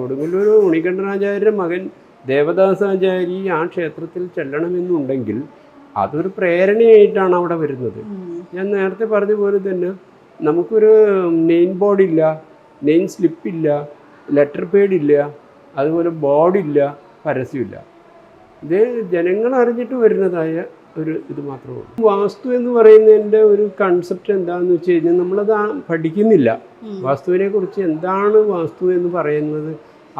കൊടുങ്ങല്ലൂർ ഉണികണ്ഠനാചാര്യരുടെ മകൻ ദേവദാസാചാരി ആ ക്ഷേത്രത്തിൽ ചെല്ലണമെന്നുണ്ടെങ്കിൽ അതൊരു പ്രേരണയായിട്ടാണ് അവിടെ വരുന്നത്. ഞാൻ നേരത്തെ പറഞ്ഞ പോലെ തന്നെ നമുക്കൊരു നെയിം ബോർഡില്ല, നെയിം സ്ലിപ്പില്ല, ലെറ്റർ പേഡില്ല, അതുപോലെ ബോർഡില്ല, പരസ്യമില്ല. ഇത് ജനങ്ങൾ അറിഞ്ഞിട്ട് വരുന്നതായ ഒരു ഇത് മാത്രമേ ഉള്ളൂ. വാസ്തു എന്ന് പറയുന്നതിൻ്റെ ഒരു കൺസെപ്റ്റ് എന്താണെന്ന് വെച്ച് കഴിഞ്ഞാൽ നമ്മളത് പഠിക്കുന്നില്ല. വാസ്തുവിനെ കുറിച്ച് എന്താണ് വാസ്തു എന്ന് പറയുന്നത്,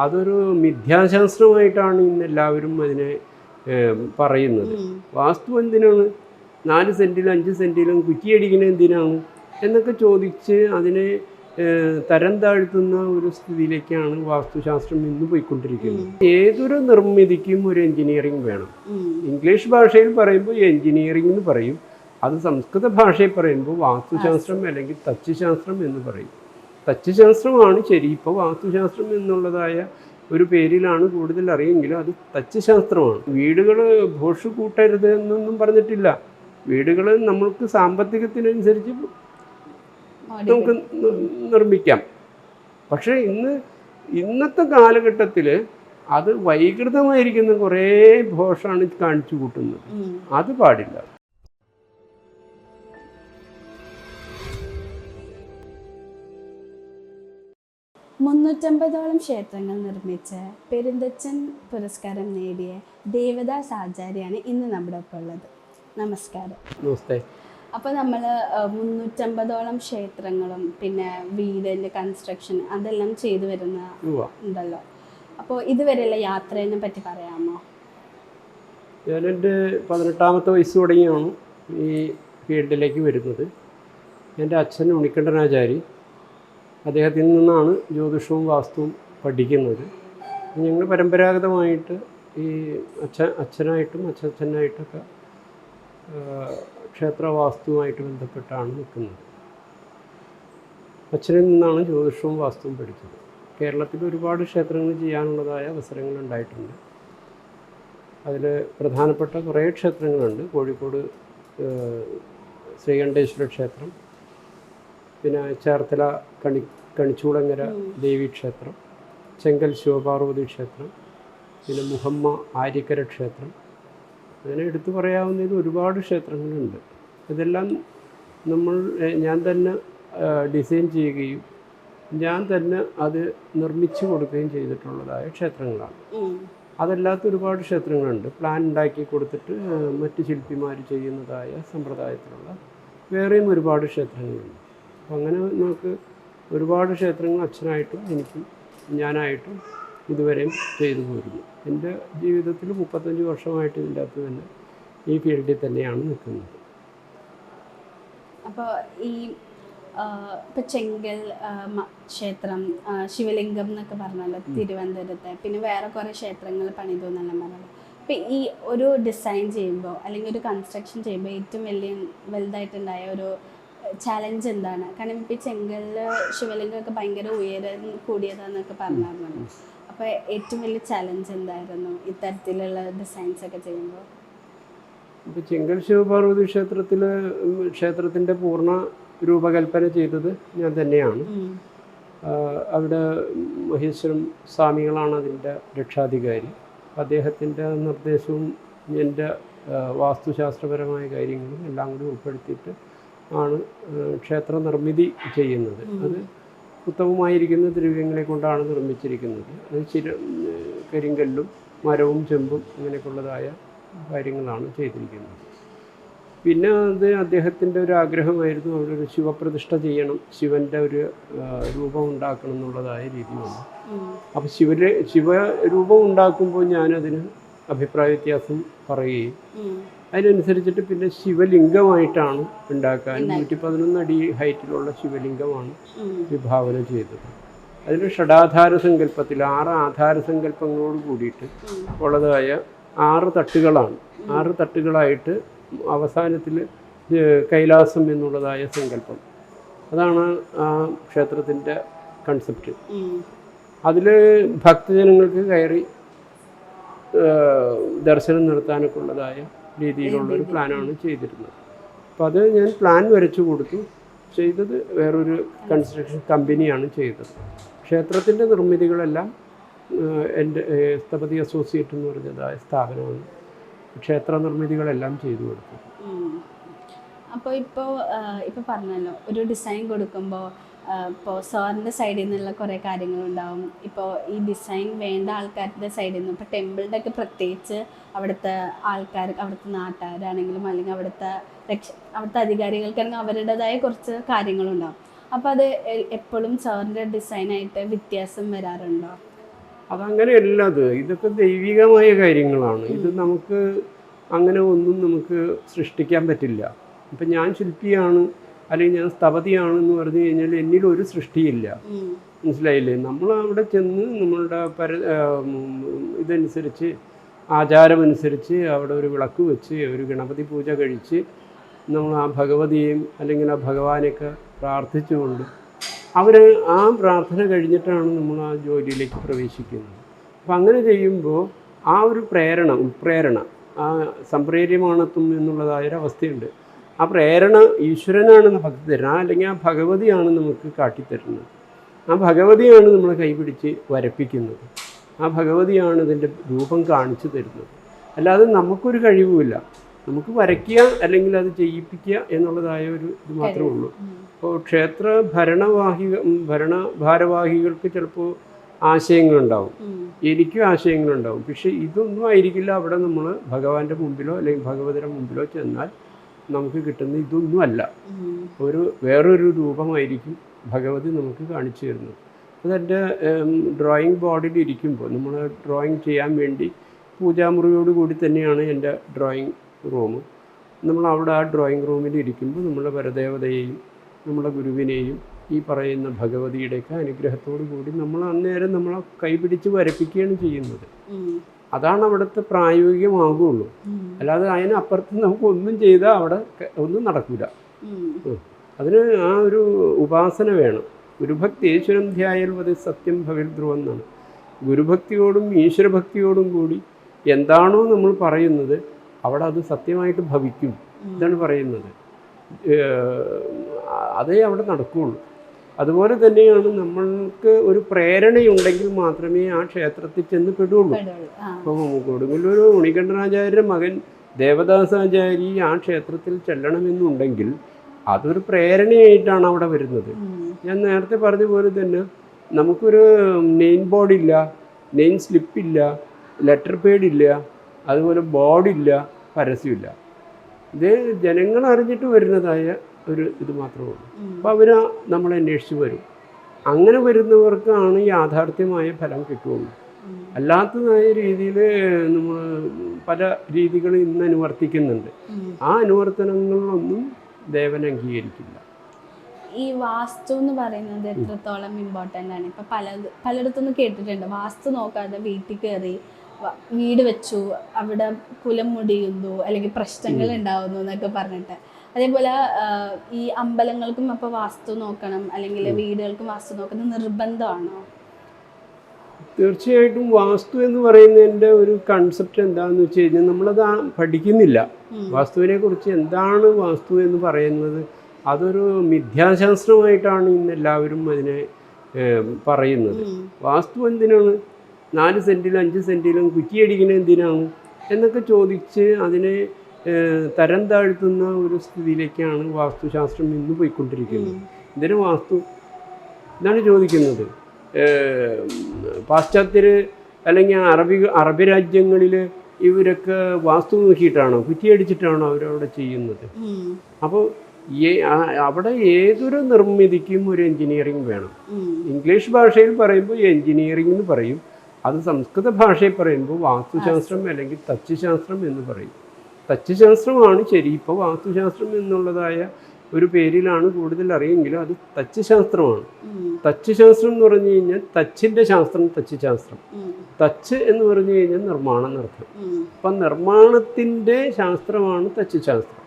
അതൊരു മിഥ്യാശാസ്ത്രമായിട്ടാണ് ഇന്ന് എല്ലാവരും അതിനെ പറയുന്നത്. വാസ്തു എന്തിനാണ്, 4 സെൻറ്റിലും 5 സെൻറ്റിലും കുറ്റിയടിക്കുന്നത് എന്തിനാണ് എന്നൊക്കെ ചോദിച്ച് അതിനെ തരം താഴ്ത്തുന്ന ഒരു സ്ഥിതിയിലേക്കാണ് വാസ്തുശാസ്ത്രം ഇന്ന് പോയിക്കൊണ്ടിരിക്കുന്നത്. ഏതൊരു നിർമ്മിതിക്കും ഒരു എൻജിനീയറിംഗ് വേണം. ഇംഗ്ലീഷ് ഭാഷയിൽ പറയുമ്പോൾ എൻജിനീയറിംഗ് എന്ന് പറയും, അത് സംസ്കൃത ഭാഷയിൽ പറയുമ്പോൾ വാസ്തുശാസ്ത്രം അല്ലെങ്കിൽ തച്ചുശാസ്ത്രം എന്ന് പറയും. തച്ചുശാസ്ത്രമാണ് ശരി. ഇപ്പോൾ വാസ്തുശാസ്ത്രം എന്നുള്ളതായ ഒരു പേരിലാണ് കൂടുതൽ അറിയെങ്കിലും അത് തച്ചുശാസ്ത്രമാണ്. വീടുകൾ ഭോഷ് കൂട്ടരുത് എന്നൊന്നും പറഞ്ഞിട്ടില്ല. വീടുകൾ നമ്മൾക്ക് സാമ്പത്തികത്തിനനുസരിച്ച് നമുക്ക് നിർമ്മിക്കാം. പക്ഷേ ഇന്നത്തെ കാലഘട്ടത്തിൽ അത് വൈകൃതമായിരിക്കുന്ന കുറേ ഭോഷാണ് കാണിച്ചു കൂട്ടുന്നത്. അത് പാടില്ല. മുന്നൂറ്റമ്പതോളം ക്ഷേത്രങ്ങൾ നിർമ്മിച്ച് പെരുന്തച്ചൻ പുരസ്കാരം നേടിയ ദേവദാസ് ആചാര്യാണ് ഇന്ന് നമ്മുടെ ഒപ്പം ഉള്ളത്. നമസ്കാരം. നമസ്തേ. അപ്പോൾ നമ്മൾ 350ഓളം ക്ഷേത്രങ്ങളും പിന്നെ വീടിൻ്റെ കൺസ്ട്രക്ഷൻ അതെല്ലാം ചെയ്തു വരുന്ന ഉണ്ടല്ലോ. അപ്പോൾ ഇതുവരെയുള്ള യാത്രയെ പറ്റി പറയാമോ? ഞാനെൻ്റെ 18ാമത്തെ വയസ്സ് തുടങ്ങിയാണ് ഈ ഫീൽഡിലേക്ക് വരുന്നത്. എൻ്റെ അച്ഛൻ ഉണികണ്ഠനാചാരി, അദ്ദേഹത്തിൽ നിന്നാണ് ജ്യോതിഷവും വാസ്തുവും പഠിക്കുന്നത്. ഞങ്ങൾ പരമ്പരാഗതമായിട്ട് ഈ അച്ഛനായിട്ടും അച്ഛനായിട്ടൊക്കെ ക്ഷേത്രവാസ്തുവുമായിട്ട് ബന്ധപ്പെട്ടാണ് നിൽക്കുന്നത്. അച്ഛനിൽ നിന്നാണ് ജ്യോതിഷവും വാസ്തുവും പഠിച്ചത്. കേരളത്തിൽ ഒരുപാട് ക്ഷേത്രങ്ങൾ ചെയ്യാനുള്ളതായ അവസരങ്ങൾ ഉണ്ടായിട്ടുണ്ട്. അതിൽ പ്രധാനപ്പെട്ട കുറേ ക്ഷേത്രങ്ങളുണ്ട്. കോഴിക്കോട് ശ്രീകണ്ഠേശ്വര ക്ഷേത്രം, പിന്നെ ചേർത്തല കണിച്ചൂളങ്ങര ദേവീക്ഷേത്രം, ചെങ്കൽ ശിവപാർവതി ക്ഷേത്രം, പിന്നെ മുഹമ്മ ആര്യക്കര ക്ഷേത്രം, അങ്ങനെ എടുത്തു പറയാവുന്നതിൽ ഒരുപാട് ക്ഷേത്രങ്ങളുണ്ട്. ഇതെല്ലാം ഞാൻ തന്നെ ഡിസൈൻ ചെയ്യുകയും ഞാൻ തന്നെ അത് നിർമ്മിച്ചു കൊടുക്കുകയും ചെയ്തിട്ടുള്ളതായ ക്ഷേത്രങ്ങളാണ്. അതല്ലാത്ത ഒരുപാട് ക്ഷേത്രങ്ങളുണ്ട്. പ്ലാൻ ഉണ്ടാക്കി കൊടുത്തിട്ട് മറ്റ് ശില്പിമാർ ചെയ്യുന്നതായ സമ്പ്രദായത്തിലുള്ള വേറെയും ഒരുപാട് ക്ഷേത്രങ്ങളുണ്ട്. അപ്പം അങ്ങനെ നമുക്ക് ഒരുപാട് ക്ഷേത്രങ്ങൾ അച്ഛനായിട്ടും എനിക്കും ഞാനായിട്ടും ഇതുവരെയും ചെയ്തു പോരുന്നു. എൻ്റെ ജീവിതത്തിൽ 35 വർഷമായിട്ട് ഇതിൻ്റെ അകത്ത് തന്നെ ഈ ഫീൽഡിൽ തന്നെയാണ് നിൽക്കുന്നത്. അപ്പോൾ ഈ ഇപ്പോൾ ചെങ്കൽ ക്ഷേത്രം, ശിവലിംഗം എന്നൊക്കെ പറഞ്ഞല്ലോ തിരുവനന്തപുരത്തെ, പിന്നെ വേറെ കുറേ ക്ഷേത്രങ്ങൾ പണിതു എന്നെല്ലാം പറഞ്ഞല്ലോ. അപ്പോൾ ഈ ഒരു ഡിസൈൻ ചെയ്യുമ്പോൾ അല്ലെങ്കിൽ ഒരു കൺസ്ട്രക്ഷൻ ചെയ്യുമ്പോൾ ഏറ്റവും വലുതായിട്ടുണ്ടായ ഒരു ചാലഞ്ച് എന്താണ്? കാരണം ഇപ്പോൾ ഈ ചെങ്കലിൽ ശിവലിംഗമൊക്കെ ഭയങ്കര ഉയരം കൂടിയതാന്നൊക്കെ പറഞ്ഞായിരുന്നല്ലോ. അപ്പോൾ ഏറ്റവും വലിയ ചാലഞ്ച് എന്തായിരുന്നു ഇത്തരത്തിലുള്ള ഡിസൈൻസ് ഒക്കെ ചെയ്യുമ്പോൾ? ഇപ്പോൾ ചെങ്കൽ ശിവപാർവതി ക്ഷേത്രത്തിൻ്റെ പൂർണ്ണ രൂപകൽപ്പന ചെയ്തത് ഞാൻ തന്നെയാണ്. അവിടെ മഹേശ്വരം സ്വാമികളാണ് അതിൻ്റെ രക്ഷാധികാരി. അദ്ദേഹത്തിൻ്റെ നിർദ്ദേശവും എൻ്റെ വാസ്തുശാസ്ത്രപരമായ കാര്യങ്ങളും എല്ലാം കൂടി ഉൾപ്പെടുത്തിയിട്ട് ആണ് ക്ഷേത്ര നിർമ്മിതി ചെയ്യുന്നത്. അത് ഉത്തമമായിരിക്കുന്ന ദ്രവ്യങ്ങളെ കൊണ്ടാണ് നിർമ്മിച്ചിരിക്കുന്നത്. അത് കരിങ്കല്ലും മരവും ചെമ്പും അങ്ങനെയൊക്കെയുള്ളതായ കാര്യങ്ങളാണ് ചെയ്തിരിക്കുന്നത്. പിന്നെ അത് അദ്ദേഹത്തിൻ്റെ ഒരു ആഗ്രഹമായിരുന്നു, അവിടെ ഒരു ശിവപ്രതിഷ്ഠ ചെയ്യണം, ശിവൻ്റെ ഒരു രൂപം ഉണ്ടാക്കണം എന്നുള്ളതായ രീതിയുണ്ട്. അപ്പോൾ ശിവരൂപം ഉണ്ടാക്കുമ്പോൾ ഞാനതിന് അഭിപ്രായ വ്യത്യാസം പറയുകയും അതിനനുസരിച്ചിട്ട് പിന്നെ ശിവലിംഗമായിട്ടാണ് ഉണ്ടാക്കാൻ 111 അടി ഹൈറ്റിലുള്ള ശിവലിംഗമാണ് വിഭാവന ചെയ്തത്. അതിൽ ഷഡാധാര സങ്കല്പത്തിൽ 6 ആധാര സങ്കല്പങ്ങളോട് കൂടിയിട്ട് ഉള്ളതായ 6 തട്ടുകളാണ്. 6 തട്ടുകളായിട്ട് അവസാനത്തിൽ കൈലാസം എന്നുള്ളതായ സങ്കല്പം. അതാണ് ആ ക്ഷേത്രത്തിൻ്റെ കൺസെപ്റ്റ്. അതിൽ ഭക്തജനങ്ങൾക്ക് കയറി ദർശനം നടത്താനൊക്കെ ഉള്ളതായ രീതിയിലുള്ളൊരു പ്ലാനാണ് ചെയ്തിരുന്നത്. അപ്പോൾ അത് ഞാൻ പ്ലാൻ വരച്ചു കൊടുത്തു. ചെയ്തത് വേറൊരു കൺസ്ട്രക്ഷൻ കമ്പനിയാണ് ചെയ്തത്. ക്ഷേത്രത്തിൻ്റെ നിർമ്മിതികളെല്ലാം എൻ്റെ സ്ഥപതി അസോസിയേറ്റ് എന്ന് പറഞ്ഞതായ സ്ഥാപനമാണ് ക്ഷേത്ര നിർമ്മിതികളെല്ലാം ചെയ്തു കൊടുത്തത്. അപ്പോൾ ഇപ്പോൾ പറഞ്ഞല്ലോ ഒരു ഡിസൈൻ കൊടുക്കുമ്പോൾ ഇപ്പോൾ സാറിൻ്റെ സൈഡിൽ നിന്നുള്ള കുറേ കാര്യങ്ങളുണ്ടാവും. ഇപ്പോൾ ഈ ഡിസൈൻ വേണ്ട ആൾക്കാരുടെ സൈഡിൽ നിന്ന് ഇപ്പോൾ ടെമ്പിളിൻ്റെ ഒക്കെ പ്രത്യേകിച്ച് അവിടുത്തെ ആൾക്കാർ, അവിടുത്തെ നാട്ടുകാരാണെങ്കിലും അല്ലെങ്കിൽ അവിടുത്തെ അധികാരികൾക്കാണെങ്കിൽ അവരുടേതായ കുറച്ച് കാര്യങ്ങളുണ്ടാവും. അപ്പോൾ അത് എപ്പോഴും സാറിൻ്റെ ഡിസൈനായിട്ട് വ്യത്യാസം വരാറുണ്ടോ? അതങ്ങനെയല്ല. ഇതൊക്കെ ദൈവികമായ കാര്യങ്ങളാണ്. ഇത് നമുക്ക് അങ്ങനെ ഒന്നും നമുക്ക് സൃഷ്ടിക്കാൻ പറ്റില്ല. ഇപ്പം ഞാൻ ശില്പിയാണ് അല്ലെങ്കിൽ ഞാൻ സ്ഥപതിയാണെന്ന് പറഞ്ഞു കഴിഞ്ഞാൽ എന്നിലൊരു സൃഷ്ടിയില്ല. മനസ്സിലായില്ലേ? നമ്മൾ അവിടെ ചെന്ന് നമ്മളുടെ ഇതനുസരിച്ച് ആചാരമനുസരിച്ച് അവിടെ ഒരു വിളക്ക് വെച്ച് ഒരു ഗണപതി പൂജ കഴിച്ച് നമ്മൾ ആ ഭഗവതിയെയും അല്ലെങ്കിൽ ആ ഭഗവാനെയൊക്കെ പ്രാർത്ഥിച്ചുകൊണ്ട് അവർ ആ പ്രാർത്ഥന കഴിഞ്ഞിട്ടാണ് നമ്മൾ ആ ജോലിയിലേക്ക് പ്രവേശിക്കുന്നത്. അപ്പം അങ്ങനെ ചെയ്യുമ്പോൾ ആ ഒരു ഉൾപ്രേരണ ആ സംപ്രേര്യമാണത്വം എന്നുള്ളതായൊരവസ്ഥയുണ്ട്. ആ പ്രേരണ ഈശ്വരനാണ് നമുക്ക് തരുന്നത്, അല്ലെങ്കിൽ ആ ഭഗവതിയാണ് നമുക്ക് കാട്ടിത്തരുന്നത്. ആ ഭഗവതിയാണ് നമ്മളെ കൈപിടിച്ച് വരപ്പിക്കുന്നത്. ആ ഭഗവതിയാണ് ഇതിൻ്റെ രൂപം കാണിച്ചു തരുന്നത്. അല്ലാതെ നമുക്കൊരു കഴിവുമില്ല. നമുക്ക് വരയ്ക്കുക അല്ലെങ്കിൽ അത് ചെയ്യിപ്പിക്കുക എന്നുള്ളതായ ഒരു ഇത് മാത്രമേ ഉള്ളൂ. അപ്പോൾ ക്ഷേത്ര ഭാരവാഹികൾക്ക് ചിലപ്പോൾ ആശയങ്ങളുണ്ടാവും, എനിക്കും ആശയങ്ങളുണ്ടാവും. പക്ഷേ ഇതൊന്നും ആയിരിക്കില്ല അവിടെ നമ്മൾ ഭഗവാന്റെ മുമ്പിലോ അല്ലെങ്കിൽ ഭഗവതിയുടെ മുമ്പിലോ ചെന്നാൽ നമുക്ക് കിട്ടുന്ന ഇതൊന്നും അല്ല. വേറൊരു രൂപമായിരിക്കും ഭഗവതി നമുക്ക് കാണിച്ചു തരുന്നത്. അതെൻ്റെ ഡ്രോയിങ് ബോർഡിൽ ഇരിക്കുമ്പോൾ നമ്മൾ ഡ്രോയിങ് ചെയ്യാൻ വേണ്ടി പൂജാമുറിയോട് കൂടി തന്നെയാണ് എൻ്റെ ഡ്രോയിങ് റൂം. നമ്മളവിടെ ആ ഡ്രോയിങ് റൂമിൽ ഇരിക്കുമ്പോൾ നമ്മുടെ പരദേവതയെയും നമ്മുടെ ഗുരുവിനെയും ഈ പറയുന്ന ഭഗവതിയുടെയൊക്കെ അനുഗ്രഹത്തോടു കൂടി നമ്മൾ അന്നേരം നമ്മളെ കൈപിടിച്ച് വരപ്പിക്കുകയാണ് ചെയ്യുന്നത്. അതാണ് അവിടുത്തെ പ്രായോഗികമാകുള്ളൂ. അല്ലാതെ അതിനപ്പുറത്ത് നമുക്ക് ഒന്നും ചെയ്താൽ അവിടെ ഒന്നും നടക്കില്ല. അതിന് ആ ഒരു ഉപാസന വേണം. ഗുരുഭക്തി ഈശ്വരം ധ്യായൽവത് സത്യം ഭവിൽ ധ്രുവം എന്നാണ്. ഗുരുഭക്തിയോടും ഈശ്വരഭക്തിയോടും കൂടി എന്താണോ നമ്മൾ പറയുന്നത് അവിടെ അത് സത്യമായിട്ട് ഭവിക്കും. ഇതാണ് പറയുന്നത്. അതേ അവിടെ നടക്കുകയുള്ളൂ. അതുപോലെ തന്നെയാണ് നമ്മൾക്ക് ഒരു പ്രേരണയുണ്ടെങ്കിൽ മാത്രമേ ആ ക്ഷേത്രത്തിൽ ചെന്ന് പെടുകയുള്ളൂ. അപ്പോൾ കൊടുങ്ങല്ലൂർ ഉണികണ്ഠനാചാര്യരുടെ മകൻ ദേവദാസാചാരി ആ ക്ഷേത്രത്തിൽ ചെല്ലണമെന്നുണ്ടെങ്കിൽ അതൊരു പ്രേരണയായിട്ടാണ് അവിടെ വരുന്നത്. ഞാൻ നേരത്തെ പറഞ്ഞ പോലെ തന്നെ നമുക്കൊരു നെയിം ബോർഡില്ല, നെയിം സ്ലിപ്പില്ല, ലെറ്റർ പേഡില്ല, അതുപോലെ ബോർഡില്ല, പരസ്യമില്ല. ഇത് ജനങ്ങൾ അറിഞ്ഞിട്ട് വരുന്നതായ ഒരു ഇത് മാത്രമേ ഉള്ളൂ. അപ്പോൾ അവർ നമ്മളെ അന്വേഷിച്ച് വരും. അങ്ങനെ വരുന്നവർക്കാണ് യാഥാർത്ഥ്യമായ ഫലം കിട്ടുകയുള്ളൂ. അല്ലാത്തതായ രീതിയിൽ നമ്മൾ പല രീതികൾ ഇന്ന് അനുവർത്തിക്കുന്നുണ്ട്. ആ അനുവർത്തനങ്ങളിലൊന്നും ദേവൻ അംഗീകരിക്കില്ല. ഈ വാസ്തു എന്ന് പറയുന്നത് എത്രത്തോളം ഇമ്പോർട്ടൻ്റ് ആണ്? ഇപ്പം പലയിടത്തുനിന്ന് കേട്ടിട്ടുണ്ട്, വാസ്തു നോക്കാതെ വീട്ടിൽ കയറി വീട് വെച്ചു, അവിടെ കുലം മുടിയുന്നു അല്ലെങ്കിൽ പ്രശ്നങ്ങൾ ഉണ്ടാവുന്നു എന്നൊക്കെ പറഞ്ഞിട്ട്. അതേപോലെ ഈ അമ്പലങ്ങൾക്കും അപ്പോൾ വാസ്തു നോക്കണം അല്ലെങ്കിൽ വീടുകൾക്കും വാസ്തു നോക്കുന്നത് നിർബന്ധമാണോ? തീർച്ചയായിട്ടും വാസ്തു എന്ന് പറയുന്നതിൻ്റെ ഒരു കൺസെപ്റ്റ് എന്താണെന്ന് വെച്ച് കഴിഞ്ഞാൽ നമ്മളത് പഠിക്കുന്നില്ല. വാസ്തുവിനെ കുറിച്ച് എന്താണ് വാസ്തു എന്ന് പറയുന്നത് അതൊരു മിഥ്യാശാസ്ത്രമായിട്ടാണ് ഇന്ന് എല്ലാവരും അതിനെ പറയുന്നത്. വാസ്തു എന്തിനാണ് 4 സെൻറ്റിലും 5 സെൻറ്റിലും കുറ്റിയടിക്കുന്നത് എന്തിനാണ് എന്നൊക്കെ ചോദിച്ച് അതിനെ തരം താഴ്ത്തുന്ന ഒരു സ്ഥിതിയിലേക്കാണ് വാസ്തുശാസ്ത്രം ഇന്ന് പോയിക്കൊണ്ടിരിക്കുന്നത്. ഇതിന് വാസ്തു ഇതാണ് ചോദിക്കുന്നത്. പാശ്ചാത്യർ അല്ലെങ്കിൽ അറബി രാജ്യങ്ങളിൽ ഇവരൊക്കെ വാസ്തു നോക്കിയിട്ടാണോ കുറ്റിയടിച്ചിട്ടാണോ അവരവിടെ ചെയ്യുന്നത്? അപ്പോൾ അവിടെ ഏതൊരു നിർമ്മിതിക്കും ഒരു എൻജിനീയറിംഗ് വേണം. ഇംഗ്ലീഷ് ഭാഷയിൽ പറയുമ്പോൾ എൻജിനീയറിംഗ് എന്ന് പറയും. അത് സംസ്കൃത ഭാഷയിൽ പറയുമ്പോൾ വാസ്തുശാസ്ത്രം അല്ലെങ്കിൽ തച്ചുശാസ്ത്രം എന്ന് പറയും. തച്ചുശാസ്ത്രമാണ് ശരി. ഇപ്പോൾ വാസ്തുശാസ്ത്രം എന്നുള്ളതായ ഒരു പേരിലാണ് കൂടുതൽ അറിയെങ്കിലും അത് തച്ചുശാസ്ത്രമാണ്. തച്ചുശാസ്ത്രം എന്ന് പറഞ്ഞു കഴിഞ്ഞാൽ തച്ചിൻ്റെ ശാസ്ത്രം തച്ചുശാസ്ത്രം. തച്ച് എന്ന് പറഞ്ഞു കഴിഞ്ഞാൽ നിർമ്മാണം എന്നർത്ഥം. അപ്പം നിർമ്മാണത്തിൻ്റെ ശാസ്ത്രമാണ് തച്ചുശാസ്ത്രം.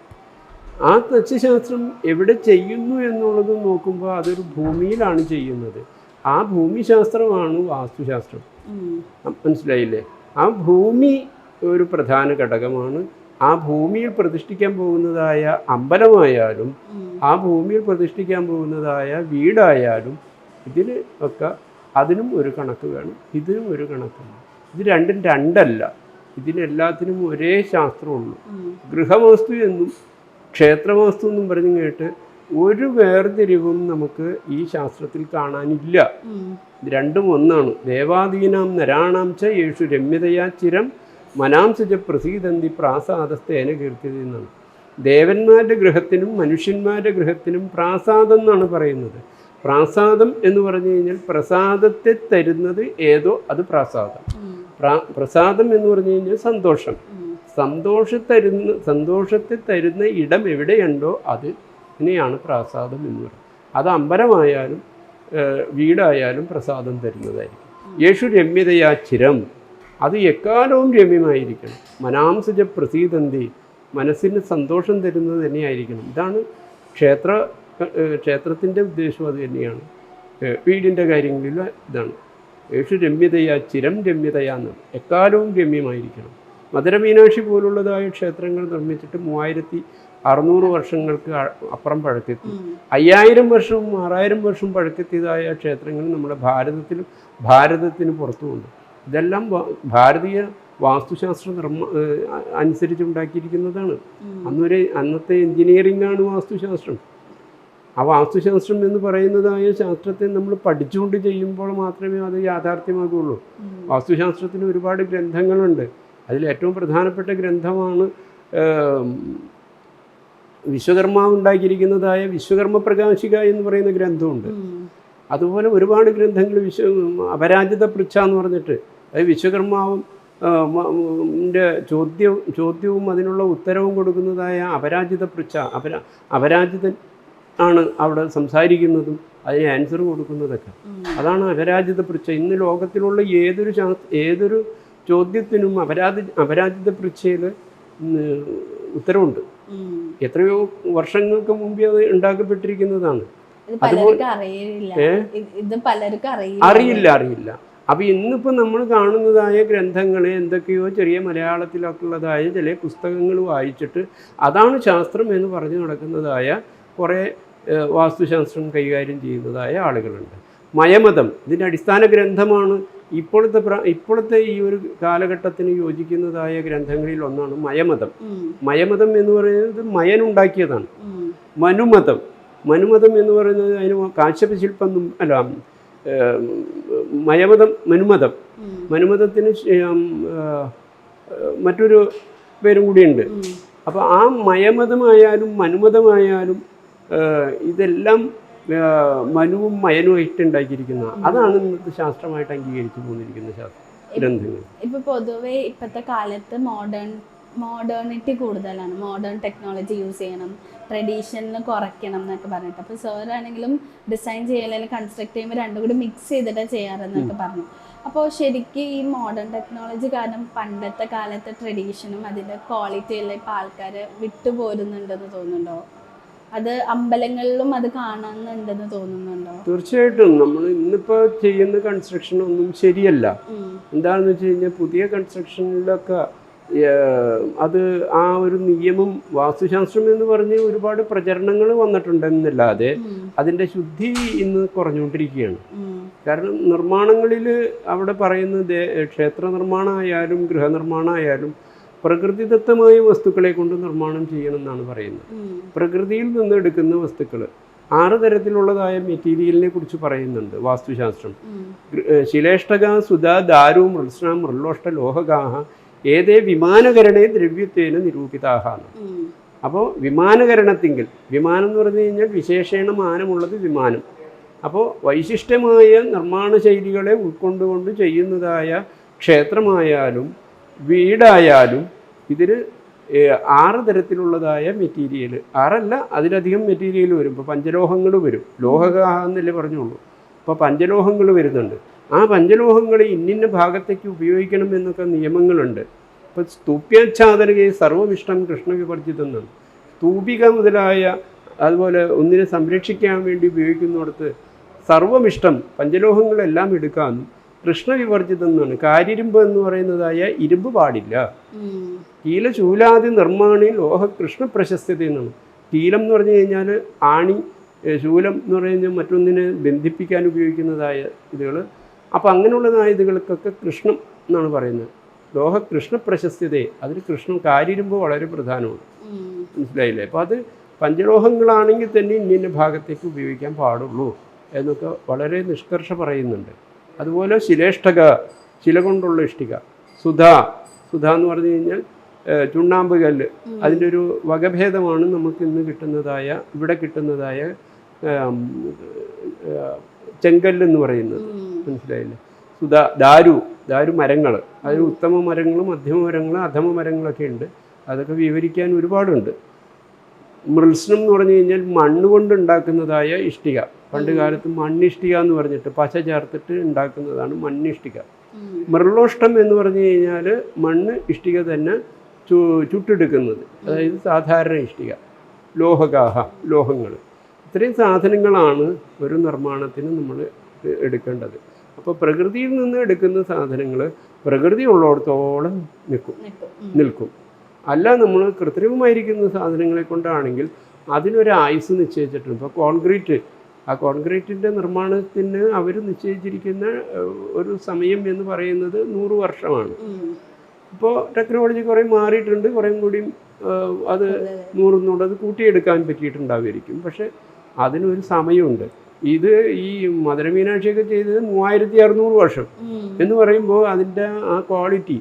ആ തച്ചുശാസ്ത്രം എവിടെ ചെയ്യുന്നു എന്നുള്ളത് നോക്കുമ്പോൾ അതൊരു ഭൂമിയിലാണ് ചെയ്യുന്നത്. ആ ഭൂമിശാസ്ത്രമാണ് വാസ്തുശാസ്ത്രം. മനസ്സിലായില്ലേ? ആ ഭൂമി ഒരു പ്രധാന ഘടകമാണ്. ആ ഭൂമിയിൽ പ്രതിഷ്ഠിക്കാൻ പോകുന്നതായ അമ്പലമായാലും ആ ഭൂമിയിൽ പ്രതിഷ്ഠിക്കാൻ പോകുന്നതായ വീടായാലും ഇതിന് ഒക്കെ അതിനും ഒരു കണക്ക് വേണം, ഇതിനും ഒരു കണക്ക് വേണം. ഇത് രണ്ടും രണ്ടല്ല, ഇതിനെല്ലാത്തിനും ഒരേ ശാസ്ത്രമുള്ളൂ. ഗൃഹവാസ്തു എന്നും ക്ഷേത്രവാസ്തു എന്നും പറഞ്ഞു കേട്ട് ഒരു വേർതിരിവും നമുക്ക് ഈ ശാസ്ത്രത്തിൽ കാണാനില്ല. ഇത് രണ്ടും ഒന്നാണ്. ദേവാദീനാം നരാണാം ച യേഷു രമ്യതയാ ചിരം മനാംസജ പ്രസീദന്തി പ്രാസാദസ്തേന കീർത്തിയത് എന്നാണ്. ദേവന്മാരുടെ ഗൃഹത്തിനും മനുഷ്യന്മാരുടെ ഗൃഹത്തിനും പ്രാസാദം എന്നാണ് പറയുന്നത്. പ്രാസാദം എന്ന് പറഞ്ഞു കഴിഞ്ഞാൽ പ്രസാദത്തെ തരുന്നത് ഏതോ അത് പ്രാസാദം. പ്രസാദം എന്ന് പറഞ്ഞു കഴിഞ്ഞാൽ സന്തോഷം. സന്തോഷത്തെ തരുന്ന ഇടം എവിടെയുണ്ടോ അത് ഇതിനെയാണ് പ്രാസാദം എന്ന് പറയുന്നത്. അത് അമ്പലമായാലും വീടായാലും പ്രസാദം തരുന്നതായിരിക്കും. യേശു രമ്യതയാ ചിരം, അത് എക്കാലവും രമ്യമായിരിക്കണം. മനാംസജ പ്രസീദന്തി, മനസ്സിന് സന്തോഷം തരുന്നത് തന്നെയായിരിക്കണം. ഇതാണ് ക്ഷേത്രത്തിൻ്റെ ഉദ്ദേശം. അത് തന്നെയാണ് വീടിൻ്റെ കാര്യങ്ങളിൽ. ഇതാണ് യേശു രമ്യതയാ ചിരം രമ്യതയാ എന്നാണ്, എക്കാലവും രമ്യമായിരിക്കണം. മധുരമീനാക്ഷി പോലുള്ളതായ ക്ഷേത്രങ്ങൾ നിർമ്മിച്ചിട്ട് 3600 വർഷങ്ങൾക്ക് അപ്പുറം പഴക്കെത്തി. 5000 വർഷവും 6000 വർഷവും പഴക്കെത്തിയതായ ക്ഷേത്രങ്ങൾ നമ്മുടെ ഭാരതത്തിന് പുറത്തുമുണ്ട്. ഇതെല്ലാം ഭാരതീയ വാസ്തുശാസ്ത്ര അനുസരിച്ചുണ്ടാക്കിയിരിക്കുന്നതാണ്. അന്നത്തെ എൻജിനീയറിംഗ് ആണ് വാസ്തുശാസ്ത്രം. ആ വാസ്തുശാസ്ത്രം എന്ന് പറയുന്നതായ ശാസ്ത്രത്തെ നമ്മൾ പഠിച്ചുകൊണ്ട് ചെയ്യുമ്പോൾ മാത്രമേ അത് യാഥാർത്ഥ്യമാകുള്ളൂ. വാസ്തുശാസ്ത്രത്തിന് ഒരുപാട് ഗ്രന്ഥങ്ങളുണ്ട്. അതിൽ ഏറ്റവും പ്രധാനപ്പെട്ട ഗ്രന്ഥമാണ് വിശ്വകർമാവ് ഉണ്ടാക്കിയിരിക്കുന്നതായ വിശ്വകർമ്മ പ്രകാശിക എന്ന് പറയുന്ന ഗ്രന്ഥമുണ്ട്. അതുപോലെ ഒരുപാട് ഗ്രന്ഥങ്ങൾ അപരാജിത പൃച്ഛ എന്ന് പറഞ്ഞിട്ട്, അതായത് വിശ്വകർമാവും ചോദ്യവും അതിനുള്ള ഉത്തരവും കൊടുക്കുന്നതായ അപരാജിത പൃച്ഛ. അപരാജിതൻ ആണ് അവിടെ സംസാരിക്കുന്നതും അതിന് ആൻസർ കൊടുക്കുന്നതൊക്കെ. അതാണ് അപരാജിത പൃച്ഛ. ഇന്ന് ലോകത്തിലുള്ള ഏതൊരു ചോദ്യത്തിനും അപരാജിത പൃച്ഛയിൽ ഉത്തരവുണ്ട്. എത്രയോ വർഷങ്ങൾക്ക് മുമ്പേ അത് ഉണ്ടാക്കപ്പെട്ടിരിക്കുന്നതാണ്. അറിയില്ല. അപ്പൊ ഇന്നിപ്പോൾ നമ്മൾ കാണുന്നതായ കഗ്രന്ഥങ്ങളെ എന്തൊക്കെയോ ചെറിയ മലയാളത്തിലൊക്കെ ഉള്ളതായ ചില പുസ്തകങ്ങൾ വായിച്ചിട്ട് അതാണ് ശാസ്ത്രം എന്ന് പറഞ്ഞു നടക്കുന്നതായ കുറേ വാസ്തുശാസ്ത്രം കൈകാര്യം ചെയ്യുന്നതായ ആളുകളുണ്ട്. മയമതം ഇതിൻ്റെ അടിസ്ഥാന ഗ്രന്ഥമാണ്. ഇപ്പോഴത്തെ ഈ ഒരു കാലഘട്ടത്തിന് യോജിക്കുന്നതായ ഗ്രന്ഥങ്ങളിൽ ഒന്നാണ് മയമതം. മയമതം എന്ന് പറയുന്നത് മയനുണ്ടാക്കിയതാണ്. മനുമതം എന്ന് പറയുന്നത് അതിന് കാശ്യപ ശില്പം അല്ല, മനുമതത്തിന് മറ്റൊരു പേരും കൂടിയുണ്ട്. അപ്പോൾ ആ മയമതമായാലും മനുമതമായാലും ഇതെല്ലാം മനുവും മയനുമായിട്ട് ഉണ്ടാക്കിയിരിക്കുന്ന അതാണ് ഇന്നത്തെ ശാസ്ത്രമായിട്ട് അംഗീകരിച്ചു പോന്നിരിക്കുന്ന ഗ്രന്ഥങ്ങൾ. ഇപ്പൊ പൊതുവെ ഇപ്പോഴത്തെ കാലത്ത് മോഡേണിറ്റി കൂടുതലാണ്. മോഡേൺ ടെക്നോളജി യൂസ് ചെയ്യണം, ട്രഡീഷനിൽ കുറയ്ക്കണം എന്നൊക്കെ പറഞ്ഞിട്ട്. അപ്പോൾ സാറാണെങ്കിലും ഡിസൈൻ ചെയ്യലും കൺസ്ട്രക്ട് ചെയ്യുമ്പോൾ രണ്ടും കൂടി മിക്സ് ചെയ്തിട്ടാണ് ചെയ്യാറെന്നൊക്കെ പറഞ്ഞു. അപ്പോൾ ശരിക്കും ഈ മോഡേൺ ടെക്നോളജി കാരണം പണ്ടത്തെ കാലത്തെ ട്രഡീഷനും അതിൻ്റെ ക്വാളിറ്റിയെല്ലാം ഇപ്പോൾ ആൾക്കാർ വിട്ടുപോരുന്നുണ്ടെന്ന് തോന്നുന്നുണ്ടോ? അത് അമ്പലങ്ങളിലും അത് കാണുന്നുണ്ടെന്ന് തോന്നുന്നുണ്ടോ? തീർച്ചയായിട്ടും. നമ്മൾ ഇന്നിപ്പോൾ ചെയ്യുന്ന കൺസ്ട്രക്ഷൻ ഒന്നും ശരിയല്ല. എന്താണെന്ന് വെച്ച് കഴിഞ്ഞാൽ പുതിയ കൺസ്ട്രക്ഷനിലൊക്കെ അത് ആ ഒരു നിയമം വാസ്തുശാസ്ത്രം എന്ന് പറഞ്ഞ് ഒരുപാട് പ്രചരണങ്ങൾ വന്നിട്ടുണ്ടെന്നല്ലാതെ അതിൻ്റെ ശുദ്ധി ഇന്ന് കുറഞ്ഞുകൊണ്ടിരിക്കുകയാണ്. കാരണം നിർമ്മാണങ്ങളിൽ അവിടെ പറയുന്നത് ക്ഷേത്ര നിർമ്മാണമായാലും ഗൃഹനിർമ്മാണമായാലും പ്രകൃതിദത്തമായ വസ്തുക്കളെ കൊണ്ട് നിർമ്മാണം ചെയ്യണമെന്നാണ് പറയുന്നത്. പ്രകൃതിയിൽ നിന്ന് എടുക്കുന്ന വസ്തുക്കൾ 6 തരത്തിലുള്ളതായ മെറ്റീരിയലിനെ കുറിച്ച് പറയുന്നുണ്ട് വാസ്തുശാസ്ത്രം. ശിലേഷ്ടക സുധ ദാരു മൃത്സ്ന മൃലോഷ്ട ലോഹകാഹ ഏതേ വിമാനകരണേ ദ്രവ്യത്വേന നിരൂപിതാഹാണ്. അപ്പോൾ വിമാനകരണത്തിങ്കിൽ, വിമാനം എന്ന് പറഞ്ഞു കഴിഞ്ഞാൽ വിശേഷണ മാനമുള്ളത് വിമാനം. അപ്പോൾ വൈശിഷ്ട്യമായ നിർമ്മാണ ശൈലികളെ ഉൾക്കൊണ്ടുകൊണ്ട് ചെയ്യുന്നതായ ക്ഷേത്രമായാലും വീടായാലും ഇതിൽ 6 തരത്തിലുള്ളതായ മെറ്റീരിയൽ, 6 അല്ല അതിലധികം മെറ്റീരിയൽ വരും. ഇപ്പോൾ പഞ്ചലോഹങ്ങൾ വരും, ലോഹകാഹ എന്നല്ലേ പറഞ്ഞുള്ളൂ. അപ്പോൾ പഞ്ചലോഹങ്ങൾ വരുന്നുണ്ട്. ആ പഞ്ചലോഹങ്ങൾ ഇന്നിന്ന ഭാഗത്തേക്ക് ഉപയോഗിക്കണം എന്നൊക്കെ നിയമങ്ങളുണ്ട്. ഇപ്പോൾ സ്തൂപ്യാച്ഛാദനകെ സർവമിഷ്ടം കൃഷ്ണവിവർജിതം എന്നാണ്. സ്തൂപിക മുതലായ അതുപോലെ ഒന്നിനെ സംരക്ഷിക്കാൻ വേണ്ടി ഉപയോഗിക്കുന്നിടത്ത് സർവമിഷ്ടം പഞ്ചലോഹങ്ങളെല്ലാം എടുക്കാമെന്നും കൃഷ്ണവിവർജിതം എന്നാണ്. കാര്യരുമ്പ് എന്ന് പറയുന്നതായ ഇരുമ്പ് പാടില്ല. കീലശൂലാദി നിർമ്മാണി ലോഹ കൃഷ്ണ പ്രശസ്തത എന്നാണ്. കീലം എന്ന് പറഞ്ഞു കഴിഞ്ഞാൽ ആണി, ശൂലം എന്ന് പറഞ്ഞു കഴിഞ്ഞാൽ മറ്റൊന്നിനെ ബന്ധിപ്പിക്കാൻ ഉപയോഗിക്കുന്നതായ ഇതുകൾ അപ്പോൾ അങ്ങനെയുള്ളതായ ഇതുകൾക്കൊക്കെ കൃഷ്ണം എന്നാണ് പറയുന്നത്. ലോഹ കൃഷ്ണ പ്രശസ്തതയെ അതിൽ കൃഷ്ണം കാരിരുമ്പ് വളരെ പ്രധാനമാണ്. മനസ്സിലായില്ലേ? അപ്പോൾ അത് പഞ്ചലോഹങ്ങളാണെങ്കിൽ തന്നെ ഇന്ന ഭാഗത്തേക്ക് ഉപയോഗിക്കാൻ പാടുള്ളൂ എന്നൊക്കെ വളരെ നിഷ്കർഷ പറയുന്നുണ്ട്. അതുപോലെ ശിലേഷ്ഠക, ശില കൊണ്ടുള്ള ഇഷ്ടിക, സുധ എന്ന് പറഞ്ഞു കഴിഞ്ഞാൽ ചുണ്ണാമ്പ് കല്ല്, അതിൻ്റെ ഒരു വകഭേദമാണ് നമുക്ക് ഇന്ന് കിട്ടുന്നതായ ഇവിടെ കിട്ടുന്നതായ ചെങ്കല്ലെന്ന് പറയുന്നത്. മനസ്സിലായില്ലേ? ദാരു മരങ്ങൾ, അതിൽ ഉത്തമ മരങ്ങളും മധ്യമ മരങ്ങളും അധമ മരങ്ങളൊക്കെ ഉണ്ട്. അതൊക്കെ വിവരിക്കാൻ ഒരുപാടുണ്ട്. മൃത്സ്നം എന്ന് പറഞ്ഞു കഴിഞ്ഞാൽ മണ്ണ് കൊണ്ട് ഉണ്ടാക്കുന്നതായ ഇഷ്ടിക. പണ്ട് കാലത്ത് മണ്ണിഷ്ടിക എന്ന് പറഞ്ഞിട്ട് പശ ചേർത്തിട്ട് ഉണ്ടാക്കുന്നതാണ് മണ്ണിഷ്ടിക. മൃളോഷ്ടം എന്ന് പറഞ്ഞു കഴിഞ്ഞാൽ മണ്ണ് ഇഷ്ടിക തന്നെ ചുട്ടെടുക്കുന്നത്, അതായത് സാധാരണ ഇഷ്ടിക. ലോഹങ്ങൾ, ഇത്രയും സാധനങ്ങളാണ് ഒരു നിർമ്മാണത്തിന് നമ്മൾ എടുക്കേണ്ടത്. അപ്പോൾ പ്രകൃതിയിൽ നിന്ന് എടുക്കുന്ന സാധനങ്ങൾ പ്രകൃതി ഉള്ളിടത്തോളം നിൽക്കും. അല്ല നമ്മൾ കൃത്രിമമായിരിക്കുന്ന സാധനങ്ങളെ കൊണ്ടാണെങ്കിൽ അതിനൊരു ആയുസ് നിശ്ചയിച്ചിട്ടുണ്ട്. ഇപ്പോൾ കോൺക്രീറ്റിൻ്റെ നിർമ്മാണത്തിന് അവർ നിശ്ചയിച്ചിരിക്കുന്ന ഒരു സമയം എന്ന് പറയുന്നത് 100 വർഷമാണ്. ഇപ്പോൾ ടെക്നോളജി കുറേ മാറിയിട്ടുണ്ട്, കുറേ കൂടി അത് 100 കൂട്ടിയെടുക്കാൻ പറ്റിയിട്ടുണ്ടാവുമായിരിക്കും. പക്ഷേ അതിനൊരു സമയമുണ്ട്. ഇത് ഈ മധുര മീനാക്ഷിയൊക്കെ ചെയ്തത് 3600 വർഷം എന്ന് പറയുമ്പോൾ അതിൻ്റെ ആ ക്വാളിറ്റി,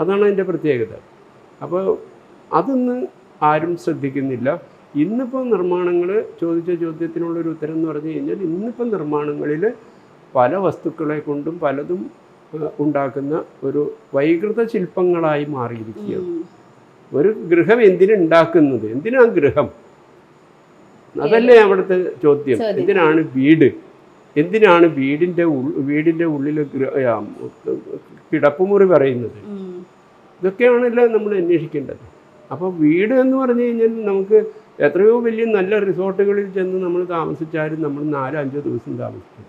അതാണ് അതിൻ്റെ പ്രത്യേകത. അപ്പോൾ അതൊന്നും ആരും ശ്രദ്ധിക്കുന്നില്ല. ഇന്നിപ്പോൾ നിർമ്മാണങ്ങൾ ചോദിച്ച ചോദ്യത്തിനുള്ളൊരു ഉത്തരം എന്ന് പറഞ്ഞു കഴിഞ്ഞാൽ ഇന്നിപ്പോൾ നിർമ്മാണങ്ങളിൽ പല വസ്തുക്കളെ കൊണ്ടും പലതും ഉണ്ടാക്കുന്ന ഒരു വൈകൃത ശില്പങ്ങളായി മാറിയിരിക്കുകയാണ്. ഒരു ഗൃഹം എന്തിനുണ്ടാക്കുന്നത്? എന്തിനാ ഗൃഹം? അതല്ലേ അവിടുത്തെ ചോദ്യം. എന്തിനാണ് വീട്? എന്തിനാണ് വീടിൻ്റെ ഉള്ളിൽ കിടപ്പുമുറി പറയുന്നത്? ഇതൊക്കെയാണല്ലോ നമ്മൾ അന്വേഷിക്കേണ്ടത്. അപ്പോൾ വീട് എന്ന് പറഞ്ഞു കഴിഞ്ഞാൽ നമുക്ക് എത്രയോ വലിയ നല്ല റിസോർട്ടുകളിൽ ചെന്ന് നമ്മൾ താമസിച്ചാലും നമ്മൾ 4-5 ദിവസം താമസിക്കും.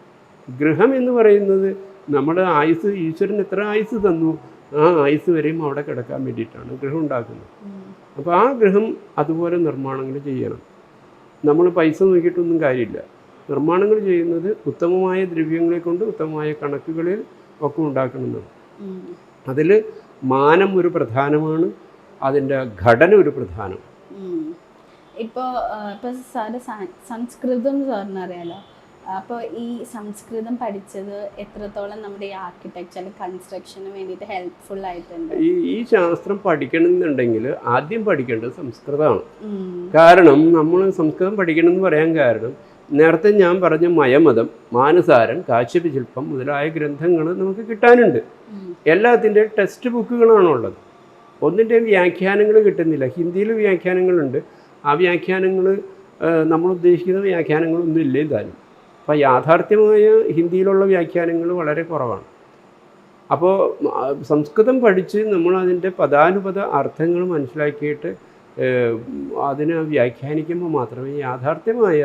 ഗൃഹം എന്ന് പറയുന്നത് നമ്മുടെ ആയുസ്, ഈശ്വരൻ എത്ര ആയുസ് തന്നു ആ ആയുസ് വരെയും അവിടെ കിടക്കാൻ വേണ്ടിയിട്ടാണ് ഗൃഹം ഉണ്ടാക്കുന്നത്. അപ്പോൾ ആ ഗൃഹം അതുപോലെ നിർമ്മാണങ്ങൾ ചെയ്യണം. നമ്മൾ പൈസ നോക്കിയിട്ടൊന്നും കാര്യമില്ല. നിർമ്മാണങ്ങൾ ചെയ്യുന്നത് ഉത്തമമായ ദ്രവ്യങ്ങളെ കൊണ്ട് ഉത്തമമായ കണക്കുകളിൽ ഒക്കെ ഉണ്ടാക്കണമെന്നാണ്. അതിൽ മാനം ഒരു പ്രധാനമാണ്, അതിൻ്റെ ഘടന ഒരു പ്രധാനം. ഇപ്പോൾ സാറ് സംസ്കൃതം സാറിന് അറിയാലോ. അപ്പോൾ ഈ സംസ്കൃതം പഠിച്ചത് എത്രത്തോളം നമ്മുടെ ഈ ആർക്കിടെക്ചർ കൺസ്ട്രക്ഷന് വേണ്ടിയിട്ട് ഹെൽപ്ഫുൾ ആയിട്ടുണ്ട്? ഈ ശാസ്ത്രം പഠിക്കണമെന്നുണ്ടെങ്കിൽ ആദ്യം പഠിക്കേണ്ടത് സംസ്കൃതമാണ്. കാരണം നമ്മൾ സംസ്കൃതം പഠിക്കണം എന്ന് പറയാൻ കാരണം നേരത്തെ ഞാൻ പറഞ്ഞ മയമതം, മാനസാരം, കാശ്യപ ശില്പം മുതലായ ഗ്രന്ഥങ്ങൾ നമുക്ക് കിട്ടാനുണ്ട്. എല്ലാത്തിൻ്റെ ടെക്സ്റ്റ് ബുക്കുകളാണുള്ളത്. ഒന്നിൻ്റെയും വ്യാഖ്യാനങ്ങൾ കിട്ടുന്നില്ല. ഹിന്ദിയിൽ വ്യാഖ്യാനങ്ങളുണ്ട്. ആ വ്യാഖ്യാനങ്ങൾ നമ്മൾ ഉദ്ദേശിക്കുന്ന വ്യാഖ്യാനങ്ങളൊന്നും ഇല്ലേ താനും. അപ്പോൾ യാഥാർത്ഥ്യമായ ഹിന്ദിയിലുള്ള വ്യാഖ്യാനങ്ങൾ വളരെ കുറവാണ്. അപ്പോൾ സംസ്കൃതം പഠിച്ച് നമ്മളതിൻ്റെ പദാനുപദ അർത്ഥങ്ങൾ മനസ്സിലാക്കിയിട്ട് അതിനെ വ്യാഖ്യാനിക്കുമ്പോൾ മാത്രമേ യാഥാർത്ഥ്യമായ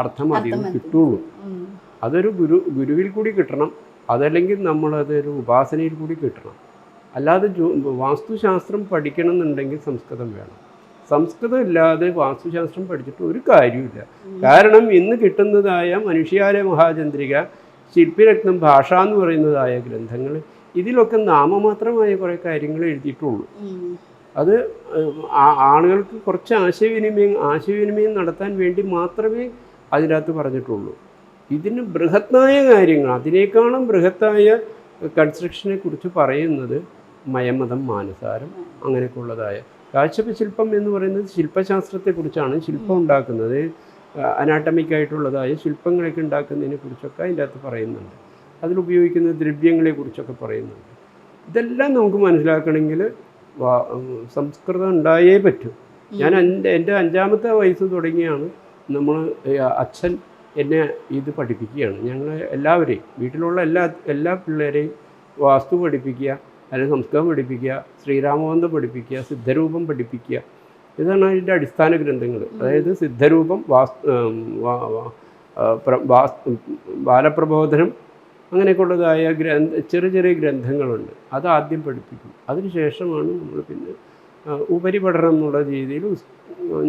അർത്ഥം അധികം കിട്ടുള്ളൂ. അതൊരു ഗുരുവിൽ കൂടി കിട്ടണം, അതല്ലെങ്കിൽ നമ്മളതൊരു ഉപാസനയിൽ കൂടി കിട്ടണം. അല്ലാതെ വാസ്തുശാസ്ത്രം പഠിക്കണം എന്നുണ്ടെങ്കിൽ സംസ്കൃതം വേണം. സംസ്കൃതം ഇല്ലാതെ വാസ്തുശാസ്ത്രം പഠിച്ചിട്ട് ഒരു കാര്യമില്ല. കാരണം ഇന്ന് കിട്ടുന്നതായ മനുഷ്യാലയ മഹാചന്ദ്രിക, ശില്പിരത്നം, ഭാഷ എന്ന് പറയുന്നതായ ഗ്രന്ഥങ്ങൾ ഇതിലൊക്കെ നാമമാത്രമായ കുറേ കാര്യങ്ങൾ എഴുതിയിട്ടുള്ളൂ. അത് ആളുകൾക്ക് കുറച്ച് ആശയവിനിമയം നടത്താൻ വേണ്ടി മാത്രമേ അതിനകത്ത് പറഞ്ഞിട്ടുള്ളൂ. ഇതിന് ബൃഹത്തായ കാര്യങ്ങൾ, അതിനേക്കാളും ബൃഹത്തായ കൺസ്ട്രക്ഷനെ കുറിച്ച് പറയുന്നത് മയമതം, മാനസാരം അങ്ങനെയൊക്കെയുള്ളതായ. കാശ്യപ ശില്പം എന്ന് പറയുന്നത് ശില്പശാസ്ത്രത്തെക്കുറിച്ചാണ്. ശില്പം ഉണ്ടാക്കുന്നത്, അനാട്ടമിക്കായിട്ടുള്ളതായ ശില്പങ്ങളൊക്കെ ഉണ്ടാക്കുന്നതിനെ കുറിച്ചൊക്കെ അതിൻ്റെ അകത്ത് പറയുന്നുണ്ട്. അതിലുപയോഗിക്കുന്ന ദ്രവ്യങ്ങളെക്കുറിച്ചൊക്കെ പറയുന്നുണ്ട്. ഇതെല്ലാം നമുക്ക് മനസ്സിലാക്കണമെങ്കിൽ സംസ്കൃതം ഉണ്ടായേ പറ്റൂ. ഞാൻ എൻ്റെ 5ാമത്തെ വയസ്സ് തുടങ്ങിയാണ് അച്ഛൻ എന്നെ ഇത് പഠിപ്പിക്കുകയാണ്. ഞങ്ങൾ എല്ലാവരെയും, വീട്ടിലുള്ള എല്ലാ പിള്ളേരെയും വാസ്തു പഠിപ്പിക്കുക, അല്ലെങ്കിൽ സംസ്കൃതം പഠിപ്പിക്കുക, ശ്രീരാമബന്ധം പഠിപ്പിക്കുക, സിദ്ധരൂപം പഠിപ്പിക്കുക. ഇതാണ് അതിൻ്റെ അടിസ്ഥാന ഗ്രന്ഥങ്ങൾ. അതായത് സിദ്ധരൂപം, ബാലപ്രബോധനം, അങ്ങനെയൊക്കെയുള്ളതായ ചെറിയ ഗ്രന്ഥങ്ങളുണ്ട്. അത് ആദ്യം പഠിപ്പിക്കും. അതിനുശേഷമാണ് നമ്മൾ പിന്നെ ഉപരിപഠനം എന്നുള്ള രീതിയിൽ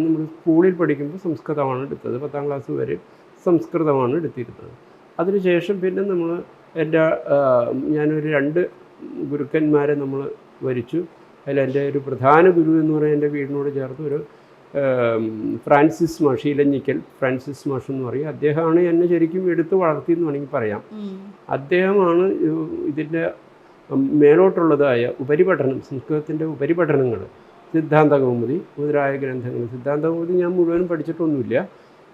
നമ്മൾ സ്കൂളിൽ പഠിക്കുമ്പോൾ സംസ്കൃതമാണ് എടുത്തത്. 10ാം ക്ലാസ് വരെ സംസ്കൃതമാണ് എടുത്തിരുന്നത്. അതിനുശേഷം പിന്നെ നമ്മൾ എൻ്റെ ഞാനൊരു 2 ഗുരുക്കന്മാരെ നമ്മൾ വരിച്ചു. അതിലെൻ്റെ ഒരു പ്രധാന ഗുരു എന്ന് പറയുന്നത് എൻ്റെ വീടിനോട് ചേർത്ത് ഒരു ഫ്രാൻസിസ് മാഷ്, ഇലഞ്ഞിക്കൽ ഫ്രാൻസിസ് മാഷ് എന്ന് പറയും. അദ്ദേഹമാണ് എന്നെ ശരിക്കും എടുത്ത് വളർത്തിയെന്ന് വേണമെങ്കിൽ പറയാം. അദ്ദേഹമാണ് ഇതിൻ്റെ മേലോട്ടുള്ളതായ ഉപരിപഠനം, സംസ്കൃതത്തിൻ്റെ ഉപരിപഠനങ്ങൾ, സിദ്ധാന്ത കൗമുദി മുതലായ ഗ്രന്ഥങ്ങൾ. സിദ്ധാന്ത കൗമുദി ഞാൻ മുഴുവനും പഠിച്ചിട്ടൊന്നുമില്ല,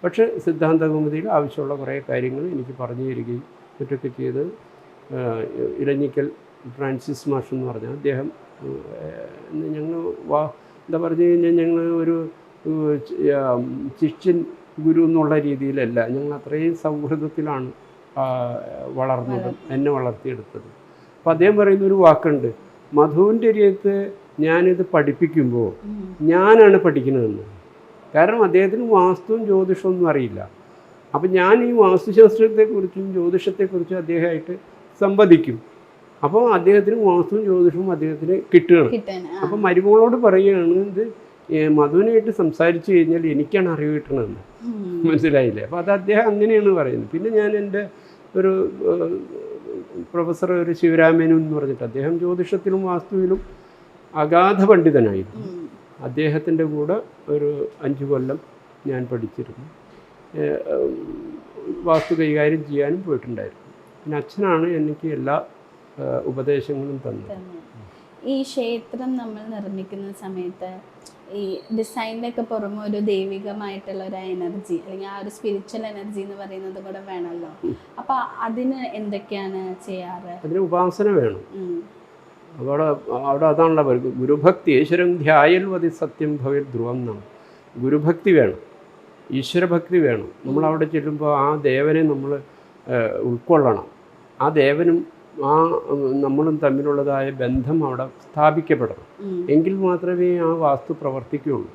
പക്ഷേ സിദ്ധാന്ത കൗമുദിയിൽ ആവശ്യമുള്ള കുറേ കാര്യങ്ങൾ എനിക്ക് പറഞ്ഞു തരികയും മറ്റൊക്കെ ചെയ്ത് ഇലഞ്ഞിക്കൽ ഫ്രാൻസിസ് മാഷ് എന്ന് പറഞ്ഞാൽ അദ്ദേഹം ഞങ്ങൾ എന്താ പറഞ്ഞു കഴിഞ്ഞാൽ ഞങ്ങൾ ഒരു ശിഷ്യൻ ഗുരു എന്നുള്ള രീതിയിലല്ല, ഞങ്ങൾ അത്രയും സൗഹൃദത്തിലാണ് വളർന്നതും എന്നെ വളർത്തിയെടുത്തത്. അപ്പോൾ അദ്ദേഹം പറയുന്ന ഒരു വാക്കുണ്ട്, മധുവിൻ്റെ അരിയത്ത് ഞാനിത് പഠിപ്പിക്കുമ്പോൾ ഞാനാണ് പഠിക്കുന്നതെന്ന്. കാരണം അദ്ദേഹത്തിന് വാസ്തുവും ജ്യോതിഷവും ഒന്നും അറിയില്ല. അപ്പം ഞാൻ ഈ വാസ്തുശാസ്ത്രത്തെക്കുറിച്ചും ജ്യോതിഷത്തെക്കുറിച്ചും അദ്ദേഹമായിട്ട് സംവദിക്കും. അപ്പോൾ അദ്ദേഹത്തിന് വാസ്തുവും ജ്യോതിഷവും അദ്ദേഹത്തിന് കിട്ടുകയാണ്. അപ്പം മരുമകളോട് പറയുകയാണ്, ഇത് മധുവിനായിട്ട് സംസാരിച്ചു കഴിഞ്ഞാൽ എനിക്കാണ് അറിവ് കിട്ടണമെന്ന്. മനസ്സിലായില്ലേ? അപ്പോൾ അത് അദ്ദേഹം അങ്ങനെയാണ് പറയുന്നത്. പിന്നെ ഞാൻ എൻ്റെ ഒരു പ്രൊഫസർ, ഒരു ശിവരാമേനു എന്ന് പറഞ്ഞിട്ട്, അദ്ദേഹം ജ്യോതിഷത്തിലും വാസ്തുവിലും അഗാധ പണ്ഡിതനായിരുന്നു. അദ്ദേഹത്തിൻ്റെ കൂടെ ഒരു 5 കൊല്ലം ഞാൻ പഠിച്ചിരുന്നു. വാസ്തു കൈകാര്യം ചെയ്യാനും പോയിട്ടുണ്ടായിരുന്നു. പിന്നെ അച്ഛനാണ് എനിക്ക് എല്ലാ ഉപദേശങ്ങളും തന്നത്. ഈ ക്ഷേത്രം നമ്മൾ നിർമ്മിക്കുന്ന സമയത്ത് ഈ ഡിസൈനിലൊക്കെ പുറമെ ഒരു ദൈവികമായിട്ടുള്ള ഒരു എനർജി, അല്ലെങ്കിൽ ആ ഒരു സ്പിരിച്വൽ എനർജി എന്ന് പറയുന്നത് കൂടെ വേണമല്ലോ. അപ്പൊ അതിന് എന്തൊക്കെയാണ് ചെയ്യാറ്? അതിന് ഉപാസന വേണം. അവിടെ അതാണല്ലോ പറയുന്നത്, ഗുരുഭക്തി ഈശ്വരം ധ്യായൽ വതി സത്യം ഭവൽ ധ്രുവം എന്നാണ്. ഗുരുഭക്തി വേണം, ഈശ്വരഭക്തി വേണം. നമ്മളവിടെ ചെല്ലുമ്പോൾ ആ ദേവനെ നമ്മൾ ഉൾക്കൊള്ളണം. ആ ദേവനും ആ നമ്മളും തമ്മിലുള്ളതായ ബന്ധം അവിടെ സ്ഥാപിക്കപ്പെടണം. എങ്കിൽ മാത്രമേ ആ വാസ്തു പ്രവർത്തിക്കുകയുള്ളൂ.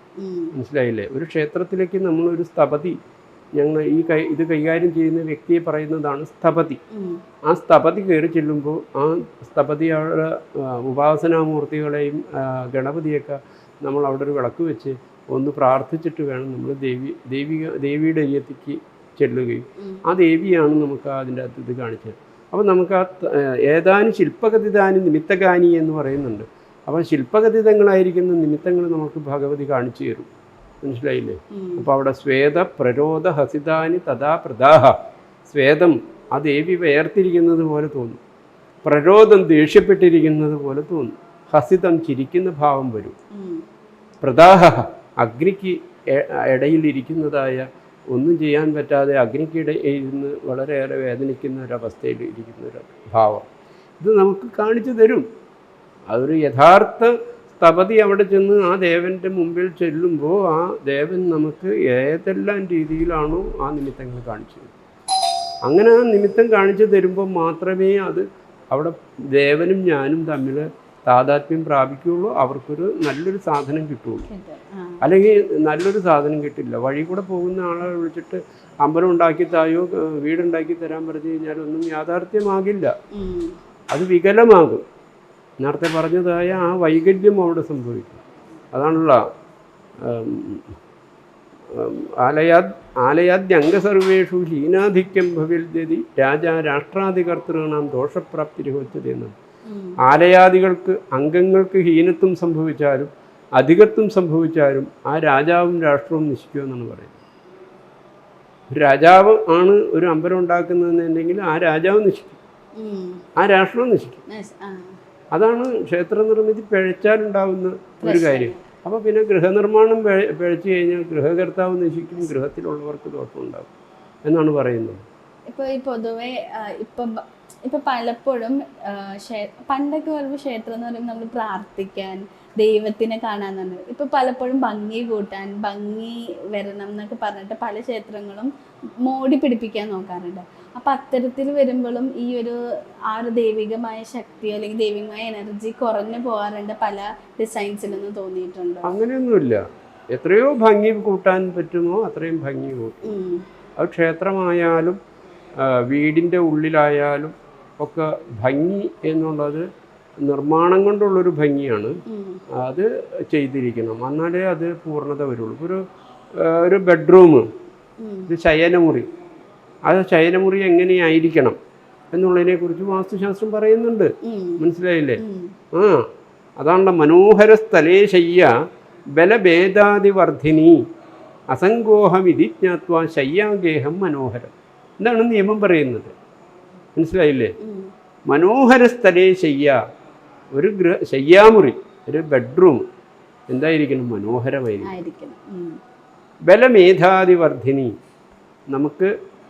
മനസ്സിലായില്ലേ? ഒരു ക്ഷേത്രത്തിലേക്ക് നമ്മളൊരു സ്ഥപതി, ഞങ്ങൾ ഇത് കൈകാര്യം ചെയ്യുന്ന വ്യക്തിയെ പറയുന്നതാണ് സ്ഥപതി. ആ സ്ഥപതി കയറി ചെല്ലുമ്പോൾ ആ സ്ഥപതിയുടെ ഉപാസനാമൂർത്തികളെയും ഗണപതിയൊക്കെ നമ്മൾ അവിടെ ഒരു വിളക്ക് വെച്ച് ഒന്ന് പ്രാർത്ഥിച്ചിട്ട് വേണം നമ്മൾ ദേവിയുടെ അരിയത്തേക്ക് ചെല്ലുകയും ആ ദേവിയാണ് നമുക്ക് അതിൻ്റെ അകത്ത് ഇത് കാണിച്ചത്. അപ്പോൾ നമുക്ക് ആ ഏതാനും ശില്പകഥിതാനി നിമിത്തഗാനി എന്ന് പറയുന്നുണ്ട്. അപ്പോൾ ശില്പകഥിതങ്ങളായിരിക്കുന്ന നിമിത്തങ്ങൾ നമുക്ക് ഭഗവതി കാണിച്ചു തരും. മനസ്സിലായില്ലേ? അപ്പോൾ അവിടെ ശ്വേത പ്രരോധ ഹസിതാനി തഥാ പ്രദാഹ. ശ്വേതം ആ ദേവി വേർതിരിക്കുന്നത് പോലെ തോന്നും, പ്രരോധം ദേഷ്യപ്പെട്ടിരിക്കുന്നത് പോലെ തോന്നും, ഹസിതം ചിരിക്കുന്ന ഭാവം വരും, പ്രദാഹ അഗ്നിക്ക് ഇടയിലിരിക്കുന്നതായ ഒന്നും ചെയ്യാൻ പറ്റാതെ അഗ്നിക്കിടയിൽ ഇരുന്ന് വളരെയേറെ വേദനിക്കുന്ന ഒരവസ്ഥയിൽ ഇരിക്കുന്ന ഒരു ഭാവം ഇത് നമുക്ക് കാണിച്ചു തരും. അതൊരു യഥാർത്ഥ സ്ഥപതി അവിടെ ചെന്ന് ആ ദേവൻ്റെ മുമ്പിൽ ചെല്ലുമ്പോൾ ആ ദേവൻ നമുക്ക് ഏതെല്ലാം രീതിയിലാണോ ആ നിമിത്തങ്ങൾ കാണിച്ചു തരും. അങ്ങനെ ആ നിമിത്തം കാണിച്ചു തരുമ്പോൾ മാത്രമേ അത് അവിടെ ദേവനും ഞാനും തമ്മിൽ താതാത്മ്യം പ്രാപിക്കുകയുള്ളൂ. അവർക്കൊരു നല്ലൊരു സാധനം കിട്ടുകയുള്ളൂ. അല്ലെങ്കിൽ നല്ലൊരു സാധനം കിട്ടില്ല. വഴി കൂടെ പോകുന്ന ആളെ വിളിച്ചിട്ട് അമ്പലം ഉണ്ടാക്കി തായോ വീടുണ്ടാക്കി തരാൻ പറഞ്ഞു കഴിഞ്ഞാൽ ഒന്നും യാഥാർത്ഥ്യമാകില്ല, അത് വികലമാകും. നേരത്തെ പറഞ്ഞതായ ആ വൈകല്യം അവിടെ സംഭവിക്കും. അതാണല്ലോ ആലയാദ്യംഗസർവേഷു ഹീനാധിക്യം ഭവിൽദ്യതി രാജാ രാഷ്ട്രാധികർത്തൃണാം ദോഷപ്രാപ്തിരിഹോച്ചതി എന്നാണ്. ആലയാദികൾക്ക് അംഗങ്ങൾക്ക് ഹീനത്വം സംഭവിച്ചാലും അധികത്വം സംഭവിച്ചാലും ആ രാജാവും രാഷ്ട്രവും നശിക്കുമെന്നാണ് പറയുന്നത്. രാജാവ് ആണ് ഒരു അമ്പലം ഉണ്ടാക്കുന്നതെന്നുണ്ടെങ്കിൽ ആ രാജാവ് നശിക്കും, ആ രാഷ്ട്രവും നശിക്കും. അതാണ് ക്ഷേത്ര നിർമ്മിതി പിഴച്ചാലുണ്ടാകുന്ന ഒരു കാര്യം. അപ്പോൾ പിന്നെ ഗൃഹനിർമ്മാണം പിഴച്ചു കഴിഞ്ഞാൽ ഗൃഹകർത്താവ് നശിക്കും, ഗൃഹത്തിലുള്ളവർക്ക് ദോഷമുണ്ടാകും എന്നാണ് പറയുന്നത്. ഇപ്പോൾ ഈ പൊതുവെ ഇപ്പം പലപ്പോഴും പണ്ടൊക്കെ പറയുമ്പോൾ ക്ഷേത്രം എന്ന് പറയുമ്പോൾ നമ്മൾ പ്രാർത്ഥിക്കാൻ, ദൈവത്തിനെ കാണാന്നാണ്. ഇപ്പം പലപ്പോഴും ഭംഗി കൂട്ടാൻ, ഭംഗി വരണം എന്നൊക്കെ പറഞ്ഞിട്ട് പല ക്ഷേത്രങ്ങളും മോടി പിടിപ്പിക്കാൻ നോക്കാറുണ്ട്. അപ്പം അത്തരത്തിൽ വരുമ്പോഴും ഈ ആ ഒരു ദൈവികമായ ശക്തി അല്ലെങ്കിൽ ദൈവികമായ എനർജി കുറഞ്ഞു പോകാറുണ്ട് പല ഡിസൈൻസിലൊന്നും തോന്നിയിട്ടുണ്ട്. അങ്ങനെയൊന്നുമില്ല. എത്രയോ ഭംഗി കൂട്ടാൻ പറ്റുമോ അത്രയും ഭംഗി കൂട്ടും. അത് ക്ഷേത്രമായാലും വീടിൻ്റെ ഉള്ളിലായാലും ഒക്കെ ഭംഗി എന്നുള്ളത് നിർമ്മാണം കൊണ്ടുള്ളൊരു ഭംഗിയാണ്. അത് ചെയ്തിരിക്കണം, എന്നാലേ അത് പൂർണ്ണത വരുള്ളൂ. ഒരു ബെഡ്റൂം, ഒരു ശയനമുറി, അത് ശയനമുറി എങ്ങനെയായിരിക്കണം എന്നുള്ളതിനെക്കുറിച്ച് വാസ്തുശാസ്ത്രം പറയുന്നുണ്ട്. ഉം. മനസ്സിലായില്ലേ? ഉം. ആ അതാണല്ലോ മനോഹര സ്ഥലേ ശയ്യ ബലഭേദാതിവർദ്ധിനി അസങ്കോഹമിതി ജ്ഞാത്വ ശയ്യാഗേഹം മനോഹരം. എന്താണ് നിയമം പറയുന്നത്? മനസ്സിലായില്ലേ? ഉം. മനോഹര സ്ഥലേ ശയ്യ, ഒരു ശയ്യാമുറി, ഒരു ബെഡ്റൂം എന്തായിരിക്കണം? മനോഹരമായിരിക്കും. ആയിരിക്കണം. ഉം. ബലമേധാതിവർദ്ധിനി, നമുക്ക്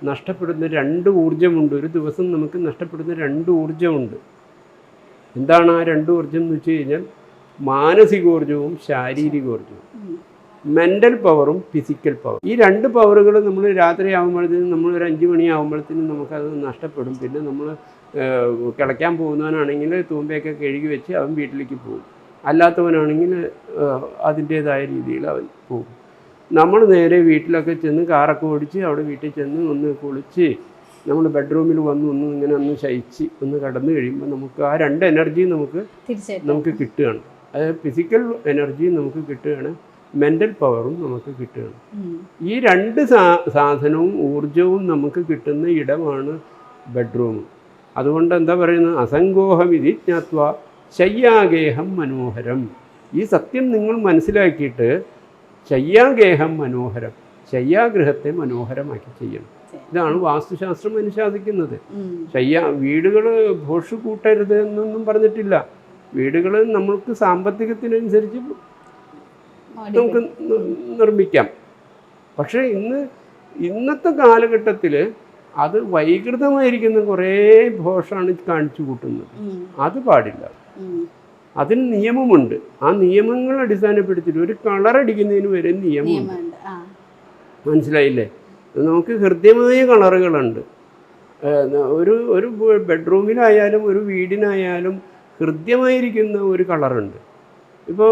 നഷ്ടപ്പെടുന്ന 2 ഊർജ്ജമുണ്ട്. ഒരു ദിവസം നമുക്ക് നഷ്ടപ്പെടുന്ന 2 ഊർജ്ജമുണ്ട്. എന്താണ് ആ 2 ഊർജ്ജം എന്ന് വെച്ച് കഴിഞ്ഞാൽ മാനസികോർജ്ജവും ശാരീരികോർജ്ജവും, ഉം. മെൻ്റൽ പവറും ഫിസിക്കൽ പവർ. ഈ 2 പവറുകൾ നമ്മൾ രാത്രി ആകുമ്പോഴത്തേനും, നമ്മളൊരു 5 മണിയാകുമ്പോഴത്തേനും നമുക്കത് നഷ്ടപ്പെടും. പിന്നെ നമ്മൾ കിളയ്ക്കാൻ പോകുന്നവനാണെങ്കിൽ തൂമ്പയൊക്കെ കഴുകി വെച്ച് അവൻ വീട്ടിലേക്ക് പോകും. അല്ലാത്തവനാണെങ്കിൽ അതിൻ്റേതായ രീതിയിൽ അവൻ പോകും. നമ്മൾ നേരെ വീട്ടിലൊക്കെ ചെന്ന് കാറൊക്കെ ഓടിച്ച് അവിടെ വീട്ടിൽ ചെന്ന് ഒന്ന് കുളിച്ച് നമ്മൾ ബെഡ്റൂമിൽ വന്ന് ഒന്ന് ശയിച്ച് ഒന്ന് കടന്നു കഴിയുമ്പോൾ നമുക്ക് ആ 2 എനർജിയും നമുക്ക് കിട്ടുകയാണ്. അതായത് ഫിസിക്കൽ എനർജിയും നമുക്ക് കിട്ടുകയാണ്, മെൻ്റൽ പവറും നമുക്ക് കിട്ടുകയാണ്. ഈ 2 സാധനവും ഊർജവും നമുക്ക് കിട്ടുന്ന ഇടമാണ് ബെഡ്റൂം. അതുകൊണ്ട് എന്താ പറയുന്നത്? അസങ്കോഹമിതി ജ്ഞാത്വ ശയ്യാഗേഹം മനോഹരം. ഈ സത്യം നിങ്ങൾ മനസ്സിലാക്കിയിട്ട് ശയ്യാഗേഹം മനോഹരം, ശയ്യാഗൃഹത്തെ മനോഹരമാക്കി ചെയ്യണം. ഇതാണ് വാസ്തുശാസ്ത്രം അനുശാസിക്കുന്നത്. വീടുകൾ ഭോഷ് കൂട്ടരുത് എന്നൊന്നും പറഞ്ഞിട്ടില്ല. വീടുകൾ നമ്മൾക്ക് സാമ്പത്തികത്തിനനുസരിച്ച് നമുക്ക് നിർമ്മിക്കാം. പക്ഷേ ഇന്നത്തെ കാലഘട്ടത്തിൽ അത് വൈകൃതമായിരിക്കുന്ന കുറേ ഭോഷാണ് കാണിച്ചു കൂട്ടുന്നത്. അത് പാടില്ല. അതിന് നിയമമുണ്ട്. ആ നിയമങ്ങൾ അടിസ്ഥാനപ്പെടുത്തിയിട്ട് ഒരു കളർ അടിക്കുന്നതിന് വരെ നിയമമുണ്ട്. മനസ്സിലായില്ലേ? നമുക്ക് ഹൃദ്യമായ കളറുകളുണ്ട്. ഒരു ബെഡ്റൂമിലായാലും ഒരു വീടിനായാലും ഹൃദ്യമായിരിക്കുന്ന ഒരു കളറുണ്ട്. ഇപ്പോൾ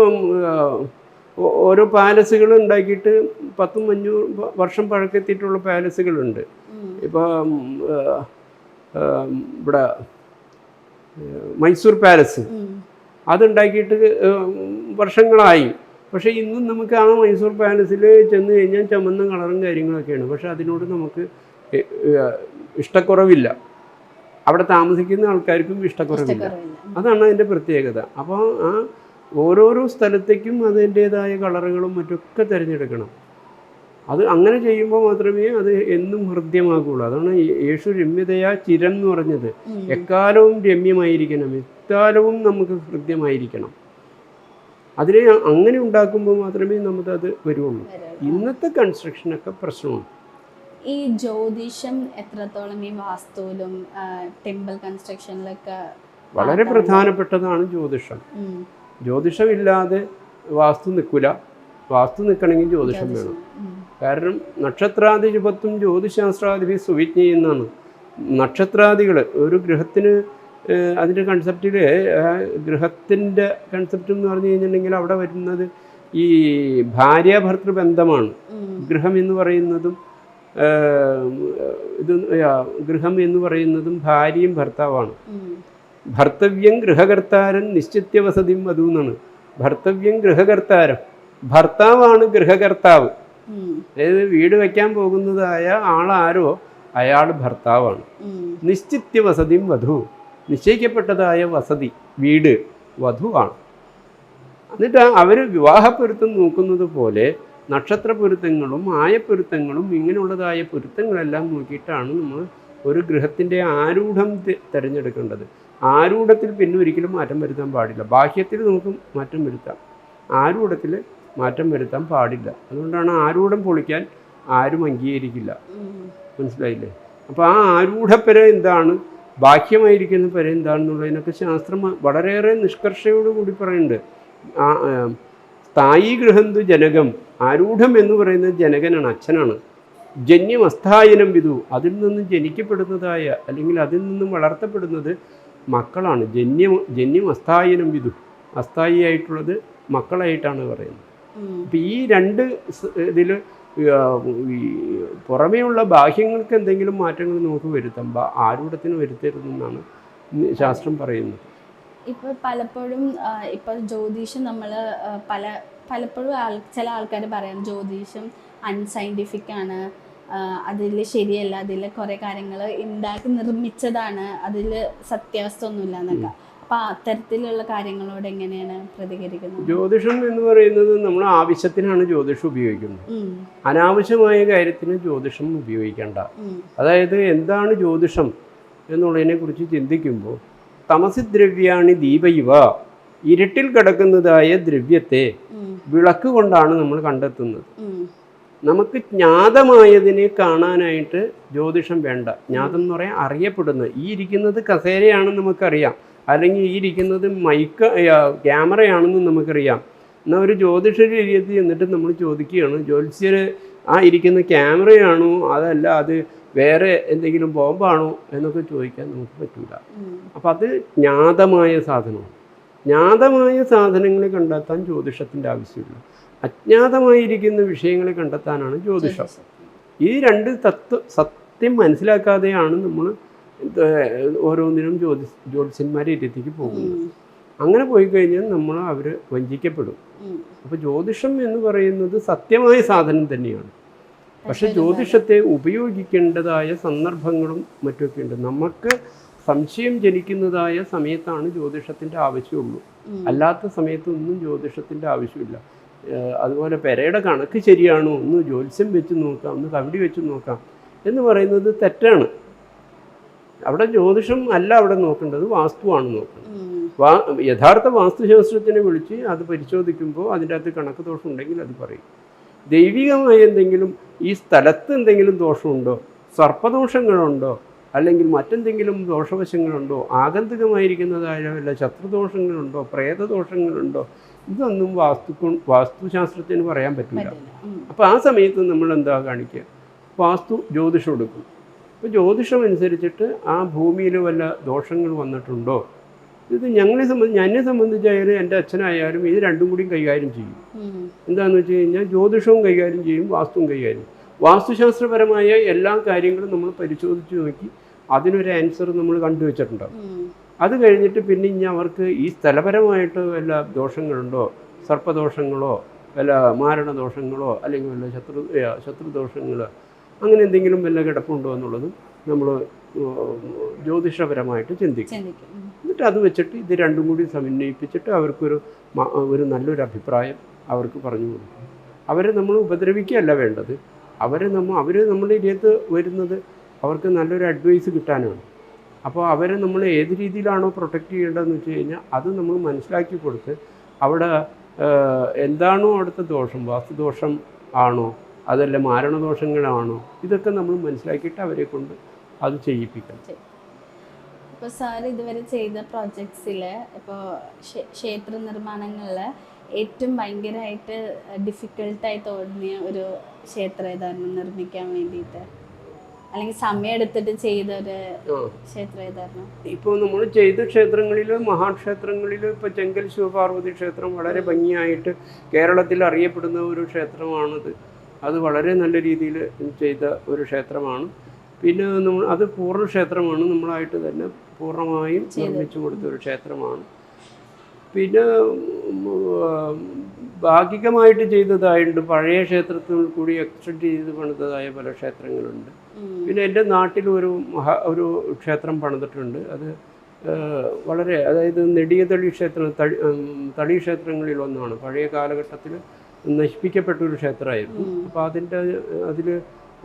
ഓരോ പാലസുകൾ ഉണ്ടാക്കിയിട്ട് 10-500 വർഷം പഴക്കത്തിയിട്ടുള്ള പാലസുകളുണ്ട്. ഇപ്പോൾ ഇവിടെ മൈസൂർ പാലസ് അതുണ്ടാക്കിയിട്ട് വർഷങ്ങളായി. പക്ഷേ ഇന്നും നമുക്ക് ആ മൈസൂർ പാലസിൽ ചെന്ന് കഴിഞ്ഞാൽ ചുമന്ന കളറും കാര്യങ്ങളൊക്കെയാണ്. പക്ഷേ അതിനോട് നമുക്ക് ഇഷ്ടക്കുറവില്ല. അവിടെ താമസിക്കുന്ന ആൾക്കാർക്കും ഇഷ്ടക്കുറവില്ല. അതാണ് അതിൻ്റെ പ്രത്യേകത. അപ്പോൾ ആ ഓരോരോ സ്ഥലത്തേക്കും അതിൻ്റേതായ കളറുകളും മറ്റൊക്കെ തിരഞ്ഞെടുക്കണം. അത് അങ്ങനെ ചെയ്യുമ്പോൾ മാത്രമേ അത് എന്നും ഹൃദ്യമാകുള്ളൂ. അതാണ് യേശു രമ്യതയാ ചിരം എന്ന് പറഞ്ഞത്. എക്കാലവും രമ്യമായിരിക്കണം, എക്കാലവും നമുക്ക് ഹൃദ്യമായിരിക്കണം. അതിനെ അങ്ങനെ ഉണ്ടാക്കുമ്പോൾ മാത്രമേ നമുക്കത് വരുള്ളൂ. ഇന്നത്തെ കൺസ്ട്രക്ഷനൊക്കെ പ്രശ്നമാണ്. ഈ ജ്യോതിഷം എത്രത്തോളം ഈ വാസ്തുവിലും ടെമ്പിൾ കൺസ്ട്രക്ഷനിലൊക്കെ വളരെ പ്രധാനപ്പെട്ടതാണ് ജ്യോതിഷം. ജ്യോതിഷമില്ലാതെ വാസ്തു നിൽക്കില്ല. വാസ്തു നിൽക്കണമെങ്കിൽ ജ്യോതിഷം വേണം. കാരണം നക്ഷത്രാധിപത്വം ജ്യോതിശാസ്ത്രാധിപി സുവിജ്ഞയെന്നാണ്. നക്ഷത്രാദികൾ ഒരു ഗൃഹത്തിന് അതിൻ്റെ കൺസെപ്റ്റിൽ, ഗൃഹത്തിൻ്റെ കൺസെപ്റ്റ് എന്ന് പറഞ്ഞു കഴിഞ്ഞിട്ടുണ്ടെങ്കിൽ അവിടെ വരുന്നത് ഈ ഭാര്യാഭർത്തൃ ബന്ധമാണ്. ഗൃഹം എന്ന് പറയുന്നതും ഗൃഹം എന്ന് പറയുന്നതും ഭാര്യയും ഭർത്താവാണ്. ഭർത്തവ്യം ഗൃഹകർത്താരൻ നിശ്ചിത്യ വസതിയും വധു എന്നാണ്. ഭർത്തവ്യം ഗൃഹകർത്താരം, ഭർത്താവാണ് ഗൃഹകർത്താവ്. അതായത് വീട് വയ്ക്കാൻ പോകുന്നതായ ആളാരോ അയാൾ ഭർത്താവാണ്. നിശ്ചിത്യ വസതിയും വധു, നിശ്ചയിക്കപ്പെട്ടതായ വസതി വീട് വധുവാണ്. എന്നിട്ട് അവർ വിവാഹപ്പൊരുത്തം നോക്കുന്നത് പോലെ നക്ഷത്രപ്പൊരുത്തങ്ങളും ആയപ്പൊരുത്തങ്ങളും ഇങ്ങനെയുള്ളതായ പൊരുത്തങ്ങളെല്ലാം നോക്കിയിട്ടാണ് നമ്മൾ ഒരു ഗൃഹത്തിൻ്റെ ആരൂഢം തിരഞ്ഞെടുക്കേണ്ടത്. ആരൂഢത്തിൽ പിന്നെ ഒരിക്കലും മാറ്റം വരുത്താൻ പാടില്ല. ബാഹ്യത്തിൽ നമുക്ക് മാറ്റം വരുത്താം, ആരൂഢത്തിൽ മാറ്റം വരുത്താൻ പാടില്ല. അതുകൊണ്ടാണ് ആരൂഢം പൊളിക്കാൻ ആരും അംഗീകരിക്കില്ല. മനസ്സിലായില്ലേ? അപ്പോൾ ആ ആരൂഢപ്പര എന്താണ്, ബാഹ്യമായിരിക്കുന്ന പര എന്താണെന്നുള്ളതിനൊക്കെ ശാസ്ത്രം വളരെയേറെ നിഷ്കർഷയോടുകൂടി പറയുന്നുണ്ട്. സ്ഥായി ഗൃഹന്തു ജനകം, ആരൂഢം എന്ന് പറയുന്നത് ജനകനാണ്, അച്ഛനാണ്. ജന്യം അസ്ഥായനം വിധു, അതിൽ നിന്നും ജനിക്കപ്പെടുന്നതായ അല്ലെങ്കിൽ അതിൽ നിന്നും വളർത്തപ്പെടുന്നത് മക്കളാണ്. ജന്യം അസ്ഥായനം വിധു, അസ്ഥായിയായിട്ടുള്ളത് മക്കളായിട്ടാണ് പറയുന്നത്. അപ്പം ഈ 2 ഇതിൽ പുറമേയുള്ള ബാഹ്യങ്ങൾക്ക് എന്തെങ്കിലും മാറ്റങ്ങൾ നമുക്ക് വരുത്താം, ആരൂഢത്തിന് വരുത്തരുതെന്നാണ് ശാസ്ത്രം പറയുന്നത്. ഇപ്പോൾ പലപ്പോഴും ഇപ്പോൾ ജ്യോതിഷം നമ്മൾ പലപ്പോഴും ചില ആൾക്കാർ പറയാം ജ്യോതിഷം അൺസയൻറ്റിഫിക് ആണ്, അതിൽ ശരിയല്ല, അതിൽ കുറേ കാര്യങ്ങൾ ഉണ്ടാക്കി നിർമ്മിച്ചതാണ്, അതിൽ സത്യാവസ്ഥ ഒന്നുമില്ല എന്നൊക്കെ. അപ്പം അത്തരത്തിലുള്ള കാര്യങ്ങളോട് എങ്ങനെയാണ് പ്രതികരിക്കുന്നത്? ജ്യോതിഷം എന്ന് പറയുന്നത് നമ്മൾ ആവശ്യത്തിനാണ് ജ്യോതിഷം ഉപയോഗിക്കുന്നത്. അനാവശ്യമായ കാര്യത്തിന് ജ്യോതിഷം ഉപയോഗിക്കേണ്ട. അതായത് എന്താണ് ജ്യോതിഷം എന്നുള്ളതിനെ കുറിച്ച് ചിന്തിക്കുമ്പോൾ തമസിദ്രവ്യാണി ദീപൈവ, ഇരുട്ടിൽ കിടക്കുന്നതായ ദ്രവ്യത്തെ വിളക്ക് കൊണ്ടാണ് നമ്മൾ കണ്ടെത്തുന്നത്. നമുക്ക് ജ്ഞാതമായതിനെ കാണാനായിട്ട് ജ്യോതിഷം വേണ്ട. ജ്ഞാതം എന്ന് പറയാൻ അറിയപ്പെടുന്നത്, ഈ ഇരിക്കുന്നത് കസേരയാണെന്ന് നമുക്കറിയാം, അല്ലെങ്കിൽ ഈ ഇരിക്കുന്നത് ക്യാമറയാണെന്ന് നമുക്കറിയാം. എന്നാൽ ഒരു ജ്യോതിഷ രീതിയിൽ എന്നിട്ട് നമ്മൾ ചോദിക്കുകയാണ്, ജ്യോത്സ്യർ ആ ഇരിക്കുന്ന ക്യാമറയാണോ അതല്ല അത് വേറെ എന്തെങ്കിലും ബോംബാണോ എന്നൊക്കെ ചോദിക്കാൻ നമുക്ക് പറ്റില്ല. അപ്പം അത് ജ്ഞാതമായ സാധനമാണ്. ജ്ഞാതമായ സാധനങ്ങളെ കണ്ടെത്താൻ ജ്യോതിഷത്തിൻ്റെ ആവശ്യമില്ല. അജ്ഞാതമായിരിക്കുന്ന വിഷയങ്ങളെ കണ്ടെത്താനാണ് ജ്യോതിഷം. ഈ രണ്ട് സത്യം മനസ്സിലാക്കാതെയാണ് നമ്മൾ ഓരോന്നിനും ജ്യോതിഷന്മാരെ ഇരുത്തിക്ക് പോകുന്നത്. അങ്ങനെ പോയി കഴിഞ്ഞാൽ അവർ വഞ്ചിക്കപ്പെടും. അപ്പോൾ ജ്യോതിഷം എന്ന് പറയുന്നത് സത്യമായ സാധനം തന്നെയാണ്. പക്ഷെ ജ്യോതിഷത്തെ ഉപയോഗിക്കേണ്ടതായ സന്ദർഭങ്ങളും മറ്റൊക്കെ ഉണ്ട്. നമുക്ക് സംശയം ജനിക്കുന്നതായ സമയത്താണ് ജ്യോതിഷത്തിൻ്റെ ആവശ്യമുള്ളൂ. അല്ലാത്ത സമയത്തൊന്നും ജ്യോതിഷത്തിൻ്റെ ആവശ്യമില്ല. അതുപോലെ പെരയുടെ കണക്ക് ശരിയാണോ, ഒന്ന് ജ്യോത്സ്യം വെച്ച് നോക്കാം, ഒന്ന് കവടി വെച്ച് നോക്കാം എന്ന് പറയുന്നത് തെറ്റാണ്. അവിടെ ജ്യോതിഷം അല്ല അവിടെ നോക്കേണ്ടത്, വാസ്തുവാണ് നോക്കേണ്ടത്. യഥാർത്ഥ വാസ്തുശാസ്ത്രത്തിനെ വിളിച്ച് അത് പരിശോധിക്കുമ്പോൾ അതിൻ്റെ അകത്ത് കണക്ക് ദോഷം ഉണ്ടെങ്കിൽ അത് പറയും. ദൈവികമായ എന്തെങ്കിലും ഈ സ്ഥലത്ത് എന്തെങ്കിലും ദോഷമുണ്ടോ, സർപ്പദോഷങ്ങളുണ്ടോ, അല്ലെങ്കിൽ മറ്റെന്തെങ്കിലും ദോഷവശങ്ങളുണ്ടോ, ആഗന്തുകമായിരിക്കുന്നതായ വല്ല ശത്രുദോഷങ്ങളുണ്ടോ, പ്രേതദോഷങ്ങളുണ്ടോ, ഇതൊന്നും വാസ്തുശാസ്ത്രത്തിന് പറയാൻ പറ്റില്ല. അപ്പോൾ ആ സമയത്ത് നമ്മൾ എന്താ കാണിക്കുക, വാസ്തു ജ്യോതിഷം എടുക്കും. അപ്പോൾ ജ്യോതിഷം അനുസരിച്ചിട്ട് ആ ഭൂമിയിൽ വല്ല ദോഷങ്ങൾ വന്നിട്ടുണ്ടോ, ഇത് എന്നെ സംബന്ധിച്ചായാലും എൻ്റെ അച്ഛനായാലും ഇത് രണ്ടും കൂടി കൈകാര്യം ചെയ്യും. എന്താണെന്ന് വെച്ച് കഴിഞ്ഞാൽ ജ്യോതിഷവും കൈകാര്യം ചെയ്യും, വാസ്തുവും കൈകാര്യം. വാസ്തുശാസ്ത്രപരമായ എല്ലാ കാര്യങ്ങളും നമ്മൾ പരിശോധിച്ച് നോക്കി അതിനൊരു ആൻസർ നമ്മൾ കണ്ടുവച്ചിട്ടുണ്ടാവും. അത് കഴിഞ്ഞിട്ട് പിന്നെ ഇനി അവർക്ക് ഈ സ്ഥലപരമായിട്ട് വല്ല ദോഷങ്ങളുണ്ടോ, സർപ്പദോഷങ്ങളോ വല്ല മാരണദോഷങ്ങളോ അല്ലെങ്കിൽ വല്ല ശത്രുദോഷങ്ങൾ അങ്ങനെ എന്തെങ്കിലും വല്ല കിടപ്പുണ്ടോ എന്നുള്ളതും നമ്മൾ ജ്യോതിഷപരമായിട്ട് ചിന്തിക്കും. എന്നിട്ട് അത് വെച്ചിട്ട് ഇത് രണ്ടും കൂടി സമന്വയിപ്പിച്ചിട്ട് അവർക്കൊരു നല്ലൊരു അഭിപ്രായം അവർക്ക് പറഞ്ഞു കൊടുക്കും. അവരെ നമ്മൾ ഉപദ്രവിക്കുകയല്ല വേണ്ടത്. അവർ നമ്മുടെ ഇതിലേക്ക് വരുന്നത് അവർക്ക് നല്ലൊരു അഡ്വൈസ് കിട്ടാനാണ്. അപ്പോൾ അവരെ നമ്മൾ ഏത് രീതിയിലാണോ പ്രൊട്ടക്റ്റ് ചെയ്യേണ്ടതെന്ന് വെച്ച് കഴിഞ്ഞാൽ അത് നമ്മൾ മനസ്സിലാക്കി കൊടുത്ത് അവിടെ എന്താണോ അവിടുത്തെ ദോഷം, വാസ്തുദോഷം ആണോ അതല്ല മാരണദോഷങ്ങളാണോ, ഇതൊക്കെ നമ്മൾ മനസ്സിലാക്കിയിട്ട് അവരെ കൊണ്ട് അത് ചെയ്യിപ്പിക്കണം. ഇപ്പോൾ സാർ ഇതുവരെ ചെയ്ത പ്രോജക്ട്സിൽ ഇപ്പോൾ ക്ഷേത്ര നിർമ്മാണങ്ങളിൽ ഏറ്റവും ഭയങ്കരമായിട്ട് ഡിഫിക്കൽട്ടായി തോന്നിയ ഒരു ക്ഷേത്രം ഏതായിരുന്നു നിർമ്മിക്കാൻ വേണ്ടിയിട്ട്, അല്ലെങ്കിൽ സമയം എടുത്തിട്ട് ചെയ്തൊരു ക്ഷേത്രം ഏതായിരുന്നു? ഇപ്പോൾ നമ്മൾ ചെയ്ത ക്ഷേത്രങ്ങളിൽ, മഹാക്ഷേത്രങ്ങളിൽ ഇപ്പോൾ ചെങ്കൽ ശിവപാർവതി ക്ഷേത്രം വളരെ ഭംഗിയായിട്ട് കേരളത്തിൽ അറിയപ്പെടുന്ന ഒരു ക്ഷേത്രമാണത്. അത് വളരെ നല്ല രീതിയിൽ ചെയ്ത ഒരു ക്ഷേത്രമാണ്. പിന്നെ അത് പൂർണ്ണ ക്ഷേത്രമാണ്, നമ്മളായിട്ട് തന്നെ പൂർണ്ണമായും നിർമ്മിച്ചു കൊടുത്ത ഒരു ക്ഷേത്രമാണ്. പിന്നെ ഭാഗികമായിട്ട് ചെയ്തതായിട്ടുണ്ട്, പഴയ ക്ഷേത്രത്തിൽ കൂടി എക്സ്റ്റെൻഡ് ചെയ്ത് പണിതതായ പല ക്ഷേത്രങ്ങളുണ്ട്. പിന്നെ എൻ്റെ നാട്ടിൽ ഒരു ക്ഷേത്രം പണിതിട്ടുണ്ട്. അത് വളരെ, അതായത് നെടിയതളി ക്ഷേത്രം, തളി ക്ഷേത്രങ്ങളിൽ ഒന്നാണ്. പഴയ കാലഘട്ടത്തിൽ നശിപ്പിക്കപ്പെട്ട ഒരു ക്ഷേത്രമായിരുന്നു. അപ്പോൾ അതിൽ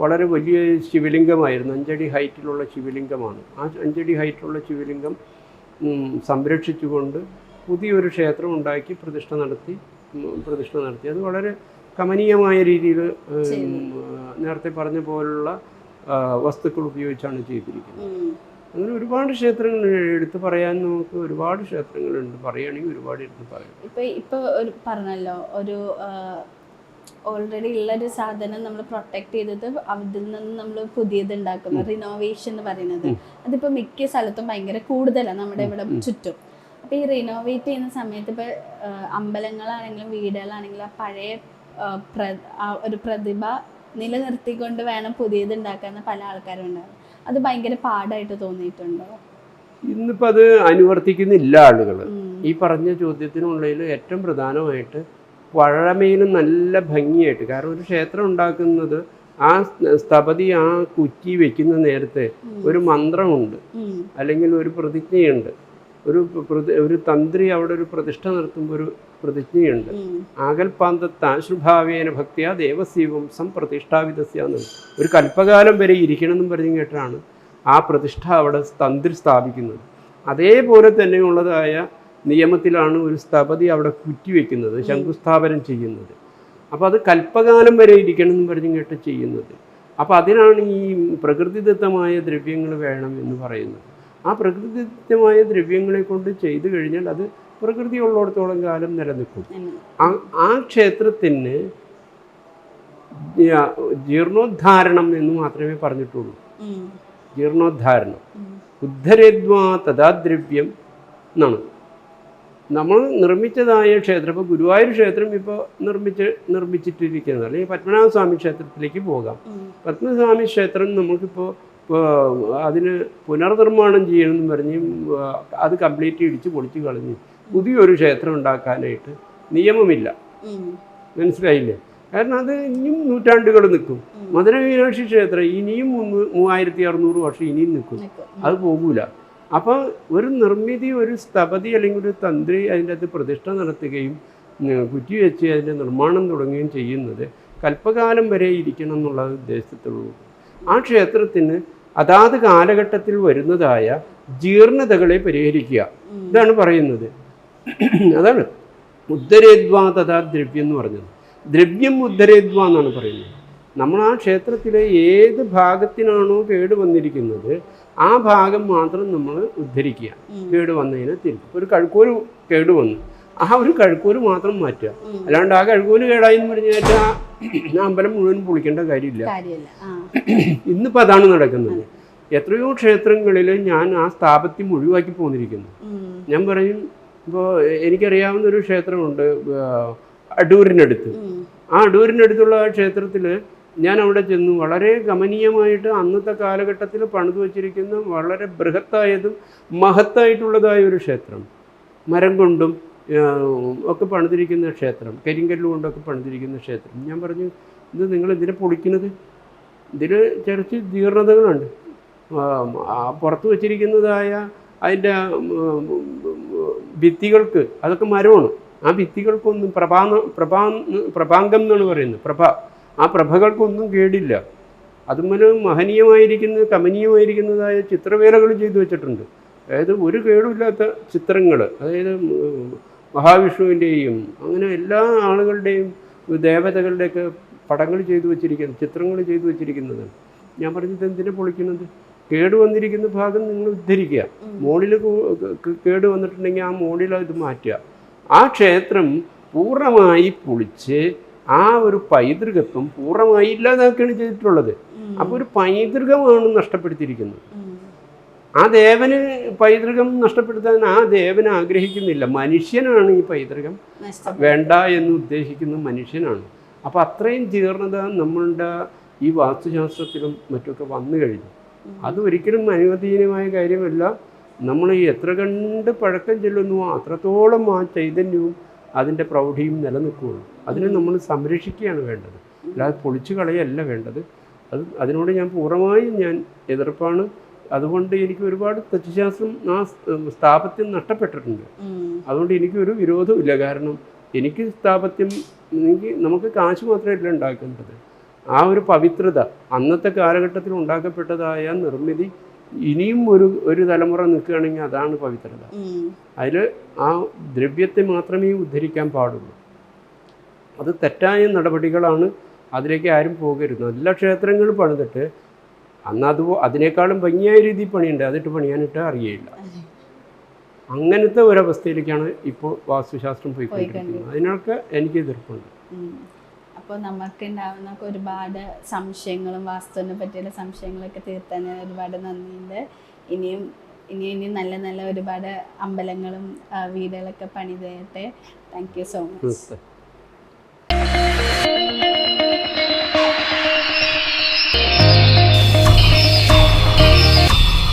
വളരെ വലിയ ശിവലിംഗമായിരുന്നു, 5 അടി ഹൈറ്റിലുള്ള ശിവലിംഗമാണ്. ആ 5 അടി ഹൈറ്റിലുള്ള ശിവലിംഗം സംരക്ഷിച്ചുകൊണ്ട് പുതിയൊരു ക്ഷേത്രം ഉണ്ടാക്കി പ്രതിഷ്ഠ നടത്തി. അത് വളരെ കമനീയമായ രീതിയിൽ നേരത്തെ പറഞ്ഞ പോലുള്ള വസ്തുക്കൾ ഉപയോഗിച്ചാണ് ചെയ്തിരിക്കുന്നത്. അങ്ങനെ ഒരുപാട് ക്ഷേത്രങ്ങൾ എടുത്ത് പറയാൻ നമുക്ക് ഒരുപാട് ക്ഷേത്രങ്ങളുണ്ട്, പറയുകയാണെങ്കിൽ ഒരുപാട് എടുത്ത് പറയാം. ഇപ്പോൾ പറഞ്ഞല്ലോ, ഒരു ഓൾറെഡി ഉള്ളൊരു സാധനം നമ്മൾ പ്രൊട്ടക്ട് ചെയ്തത് അതിൽ നിന്ന് നമ്മൾ പുതിയത് ഉണ്ടാക്കുന്നു, റിനോവേഷൻ എന്ന് പറയുന്നത്. അതിപ്പോൾ മിക്ക സ്ഥലത്തും ഭയങ്കര കൂടുതലാണ് നമ്മുടെ ഇവിടെ ചുറ്റും. അപ്പോൾ ഈ റിനോവേറ്റ് ചെയ്യുന്ന സമയത്ത് ഇപ്പോൾ അമ്പലങ്ങളാണെങ്കിലും വീടുകളാണെങ്കിലും ആ പഴയ ഒരു പ്രതിഭ നിലനിർത്തിക്കൊണ്ട് വേണം പുതിയത് ഉണ്ടാക്കാന്ന് പല ആൾക്കാരും ഉണ്ടാകും. അത് ഭയങ്കര പാടായിട്ട് തോന്നിയിട്ടുണ്ടോ? ഇന്നിപ്പോൾ അത് അനുവർത്തിക്കുന്നില്ല ആളുകൾ. ഈ പറഞ്ഞ ചോദ്യത്തിനുള്ളിൽ ഏറ്റവും പ്രധാനമായിട്ട് പഴമയിലും നല്ല ഭംഗിയായിട്ട്, കാരണം ഒരു ക്ഷേത്രം ഉണ്ടാക്കുന്നത് ആ സ്ഥപതി ആ കുറ്റി വെക്കുന്ന നേരത്തെ ഒരു മന്ത്രമുണ്ട്, അല്ലെങ്കിൽ ഒരു പ്രതിജ്ഞയുണ്ട്. ഒരു തന്ത്രി അവിടെ ഒരു പ്രതിഷ്ഠ നടത്തുമ്പോൾ ഒരു പ്രതിജ്ഞയുണ്ട്. ആകൽപാന്തത്താശുഭാവേന ഭക്തിയ ദേവസീവം പ്രതിഷ്ഠാവിധസ്യാന്ന്, ഒരു കൽപ്പകാലം വരെ ഇരിക്കണമെന്നും പറഞ്ഞു കേട്ടാണ് ആ പ്രതിഷ്ഠ അവിടെ തന്ത്രി സ്ഥാപിക്കുന്നത്. അതേപോലെ തന്നെയുള്ളതായ നിയമത്തിലാണ് ഒരു സ്ഥപതി അവിടെ കുറ്റിവെക്കുന്നത്, ശംഖുസ്ഥാപനം ചെയ്യുന്നത്. അപ്പോൾ അത് കൽപ്പകാലം വരെ ഇരിക്കണമെന്ന് പറഞ്ഞു കേട്ട് ചെയ്യുന്നത്. അപ്പോൾ അതിനാണ് ഈ പ്രകൃതിദത്തമായ ദ്രവ്യങ്ങൾ വേണം എന്ന് പറയുന്നത്. ആ പ്രകൃതിദത്തമായ ദ്രവ്യങ്ങളെ കൊണ്ട് ചെയ്തു കഴിഞ്ഞാൽ അത് പ്രകൃതി ഉള്ളിടത്തോളം കാലം നിലനിൽക്കും. ആ ക്ഷേത്രത്തിന് ജീർണോദ്ധാരണം എന്ന് മാത്രമേ പറഞ്ഞിട്ടുള്ളൂ. ജീർണോദ്ധാരണം ഉദ്ധരേദ്വാ തഥാദ്രവ്യം എന്നാണ്. നമ്മൾ നിർമ്മിച്ചതായ ക്ഷേത്രം, ഇപ്പോൾ ഗുരുവായൂർ ക്ഷേത്രം ഇപ്പോൾ നിർമ്മിച്ചിട്ടിരിക്കുന്നത്, അല്ലെങ്കിൽ പത്മനാഭസ്വാമി ക്ഷേത്രത്തിലേക്ക് പോകാം. പത്മനാഭസ്വാമി ക്ഷേത്രം നമുക്കിപ്പോൾ അതിന് പുനർനിർമ്മാണം ചെയ്യണമെന്ന് പറഞ്ഞ് അത് കംപ്ലീറ്റ് ഇടിച്ച് പൊളിച്ച് കളഞ്ഞ് പുതിയൊരു ക്ഷേത്രം ഉണ്ടാക്കാനായിട്ട് നിയമമില്ല. മനസ്സിലായില്ലേ? കാരണം അത് ഇനിയും നൂറ്റാണ്ടുകൾ നിൽക്കും. മധുര മീനാക്ഷി ക്ഷേത്രം ഇനിയും 3600 വർഷം ഇനിയും നിൽക്കും, അത് പോകൂല. അപ്പോൾ ഒരു നിർമ്മിതി, ഒരു സ്ഥപതി അല്ലെങ്കിൽ ഒരു തന്ത്രി അതിൻ്റെ അകത്ത് പ്രതിഷ്ഠ നടത്തുകയും കുറ്റിവെച്ച് അതിൻ്റെ നിർമ്മാണം തുടങ്ങുകയും ചെയ്യുന്നത് കൽപ്പകാലം വരെ ഇരിക്കണം എന്നുള്ള ഉദ്ദേശത്തിലുള്ളൂ. ആ ക്ഷേത്രത്തിന് അതാത് കാലഘട്ടത്തിൽ വരുന്നതായ ജീർണതകളെ പരിഹരിക്കുക, ഇതാണ് പറയുന്നത്. അതാണ് ഉദ്ധരേദ്വാ തഥാ ദ്രവ്യം എന്ന് പറഞ്ഞത്. ദ്രവ്യം ഉദ്ധരേദ്വാ എന്നാണ് പറയുന്നത്. നമ്മൾ ആ ക്ഷേത്രത്തിലെ ഏത് ഭാഗത്തിനാണോ കേട് വന്നിരിക്കുന്നത് ആ ഭാഗം മാത്രം നമ്മൾ ഉദ്ധരിക്കുക. കേട് വന്നതിനെ തിരിക്കും. ഒരു കഴുക്കോല് കേട് വന്നു, ആ ഒരു കഴുക്കോല് മാത്രം മാറ്റുക. അല്ലാണ്ട് ആ കഴുക്കോല് കേടായി എന്ന് പറഞ്ഞാൽ ആ അമ്പലം മുഴുവൻ പൊളിക്കേണ്ട കാര്യമില്ല. ഇന്നിപ്പോൾ അതാണ് നടക്കുന്നത്. എത്രയോ ക്ഷേത്രങ്ങളിൽ ഞാൻ ആ സ്ഥാപത്യം ഒഴിവാക്കി പോന്നിരിക്കുന്നു. ഞാൻ പറയും, ഇപ്പോൾ എനിക്കറിയാവുന്നൊരു ക്ഷേത്രമുണ്ട് അടൂരിനടുത്ത്. ആ അടൂരിനടുത്തുള്ള ആ ക്ഷേത്രത്തിൽ ഞാൻ അവിടെ ചെന്നു. വളരെ ഗമനീയമായിട്ട് അന്നത്തെ കാലഘട്ടത്തിൽ പണിതു വച്ചിരിക്കുന്ന വളരെ ബൃഹത്തായതും മഹത്തായിട്ടുള്ളതായ ഒരു ക്ഷേത്രം, മരം കൊണ്ടും ഒക്കെ പണിതിരിക്കുന്ന ക്ഷേത്രം, കരിങ്കല്ല് കൊണ്ടൊക്കെ പണിതിരിക്കുന്ന ക്ഷേത്രം. ഞാൻ പറഞ്ഞു, ഇത് നിങ്ങൾ ഇതിനെ പൊളിക്കുന്നത്? ഇതിൽ കുറച്ച് ജീർണതകളുണ്ട്. പുറത്ത് വച്ചിരിക്കുന്നതായ അതിൻ്റെ ഭിത്തികൾക്ക് അതൊക്കെ മരമാണ്. ആ ഭിത്തികൾക്കൊന്നും പ്രഭാംഗം എന്നാണ് പറയുന്നത്, പ്രഭ. ആ പ്രഭകൾക്കൊന്നും കേടില്ല. അതുപോലെ മഹനീയമായിരിക്കുന്ന കമനീയമായിരിക്കുന്നതായ ചിത്രവേലകൾ ചെയ്തു വെച്ചിട്ടുണ്ട്. അതായത് ഒരു കേടുമില്ലാത്ത ചിത്രങ്ങൾ, അതായത് മഹാവിഷ്ണുവിൻ്റെയും അങ്ങനെ എല്ലാ ആളുകളുടെയും ദേവതകളുടെയൊക്കെ പടങ്ങൾ ചെയ്തു വെച്ചിരിക്കുന്നത്, ചിത്രങ്ങൾ ചെയ്തു വെച്ചിരിക്കുന്നത്. ഞാൻ പറഞ്ഞത് എന്തിനെ പൊളിക്കുന്നത്? കേടുവന്നിരിക്കുന്ന ഭാഗം നിങ്ങൾ ഉദ്ധരിക്കുക. മോളിൽ കേട് വന്നിട്ടുണ്ടെങ്കിൽ ആ മോളിൽ ഇത് മാറ്റുക. ആ ക്ഷേത്രം പൂർണ്ണമായി പൊളിച്ച് ആ ഒരു പൈതൃകത്വം പൂർണ്ണമായി ഇല്ലാതാക്കുകയാണ് ചെയ്തിട്ടുള്ളത്. അപ്പോൾ ഒരു പൈതൃകമാണ് നഷ്ടപ്പെടുത്തിയിരിക്കുന്നത്. ആ ദേവന് പൈതൃകം നഷ്ടപ്പെടുത്താൻ ആ ദേവൻ ആഗ്രഹിക്കുന്നില്ല. മനുഷ്യനാണ് ഈ പൈതൃകം വേണ്ട എന്ന് ഉദ്ദേശിക്കുന്ന മനുഷ്യനാണ്. അപ്പോൾ അത്രയും ജീർണത നമ്മളുടെ ഈ വാസ്തുശാസ്ത്രത്തിലും മറ്റുമൊക്കെ വന്നു കഴിഞ്ഞു. അത് ഒരിക്കലും അനുവദനീയമായ കാര്യമല്ല. നമ്മൾ എത്ര കണ്ട് പഴക്കം ചെല്ലുന്നു അത്രത്തോളം ആ ചൈതന്യവും അതിൻ്റെ പ്രൗഢിയും നിലനിൽക്കുകയുള്ളൂ. അതിനെ നമ്മൾ സംരക്ഷിക്കുകയാണ് വേണ്ടത്, അല്ലാതെ പൊളിച്ചു കളയല്ല വേണ്ടത്. അതിനോട് ഞാൻ പൂർണ്ണമായും എതിർപ്പാണ്. അതുകൊണ്ട് എനിക്ക് ഒരുപാട് തച്ചുശാസ്ത്രം ആ സ്ഥാപത്യം നഷ്ടപ്പെട്ടിട്ടുണ്ട്. അതുകൊണ്ട് എനിക്കൊരു വിരോധമില്ല. കാരണം എനിക്ക് സ്ഥാപത്യം, നമുക്ക് കാശ് മാത്രമല്ല ഉണ്ടാക്കേണ്ടത്. ആ ഒരു പവിത്രത അന്നത്തെ കാലഘട്ടത്തിൽ ഉണ്ടാക്കപ്പെട്ടതായ നിർമ്മിതി ഇനിയും ഒരു തലമുറ നിൽക്കുകയാണെങ്കിൽ അതാണ് പവിത്രത. അതിൽ ആ ദ്രവ്യത്തെ മാത്രമേ ഉദ്ധരിക്കാൻ പാടുള്ളൂ. അത് തെറ്റായ നടപടികളാണ്. അതിലേക്ക് ആരും പോകരുത്. നല്ല ക്ഷേത്രങ്ങൾ പണിതിട്ട് അന്ന് അതിനേക്കാളും ഭംഗിയായ രീതിയിൽ പണിയുണ്ട്, അതിട്ട് പണിയാനിട്ട് അറിയില്ല. അങ്ങനത്തെ ഒരവസ്ഥയിലേക്കാണ് ഇപ്പോൾ വാസ്തുശാസ്ത്രം പോയിക്കൊണ്ടിരിക്കുന്നത്. അതിനൊക്കെ എനിക്ക് എതിർപ്പുണ്ട്. അപ്പോൾ നമുക്കുണ്ടാവുന്ന ഒരുപാട് സംശയങ്ങളും വാസ്തുവിനെ പറ്റിയുള്ള സംശയങ്ങളൊക്കെ തീർത്താൻ ഒരുപാട് നന്ദിയുണ്ട്. ഇനിയും നല്ല നല്ല ഒരുപാട് അമ്പലങ്ങളും വീടുകളൊക്കെ പണിതേട്ടെ. Thank you so much.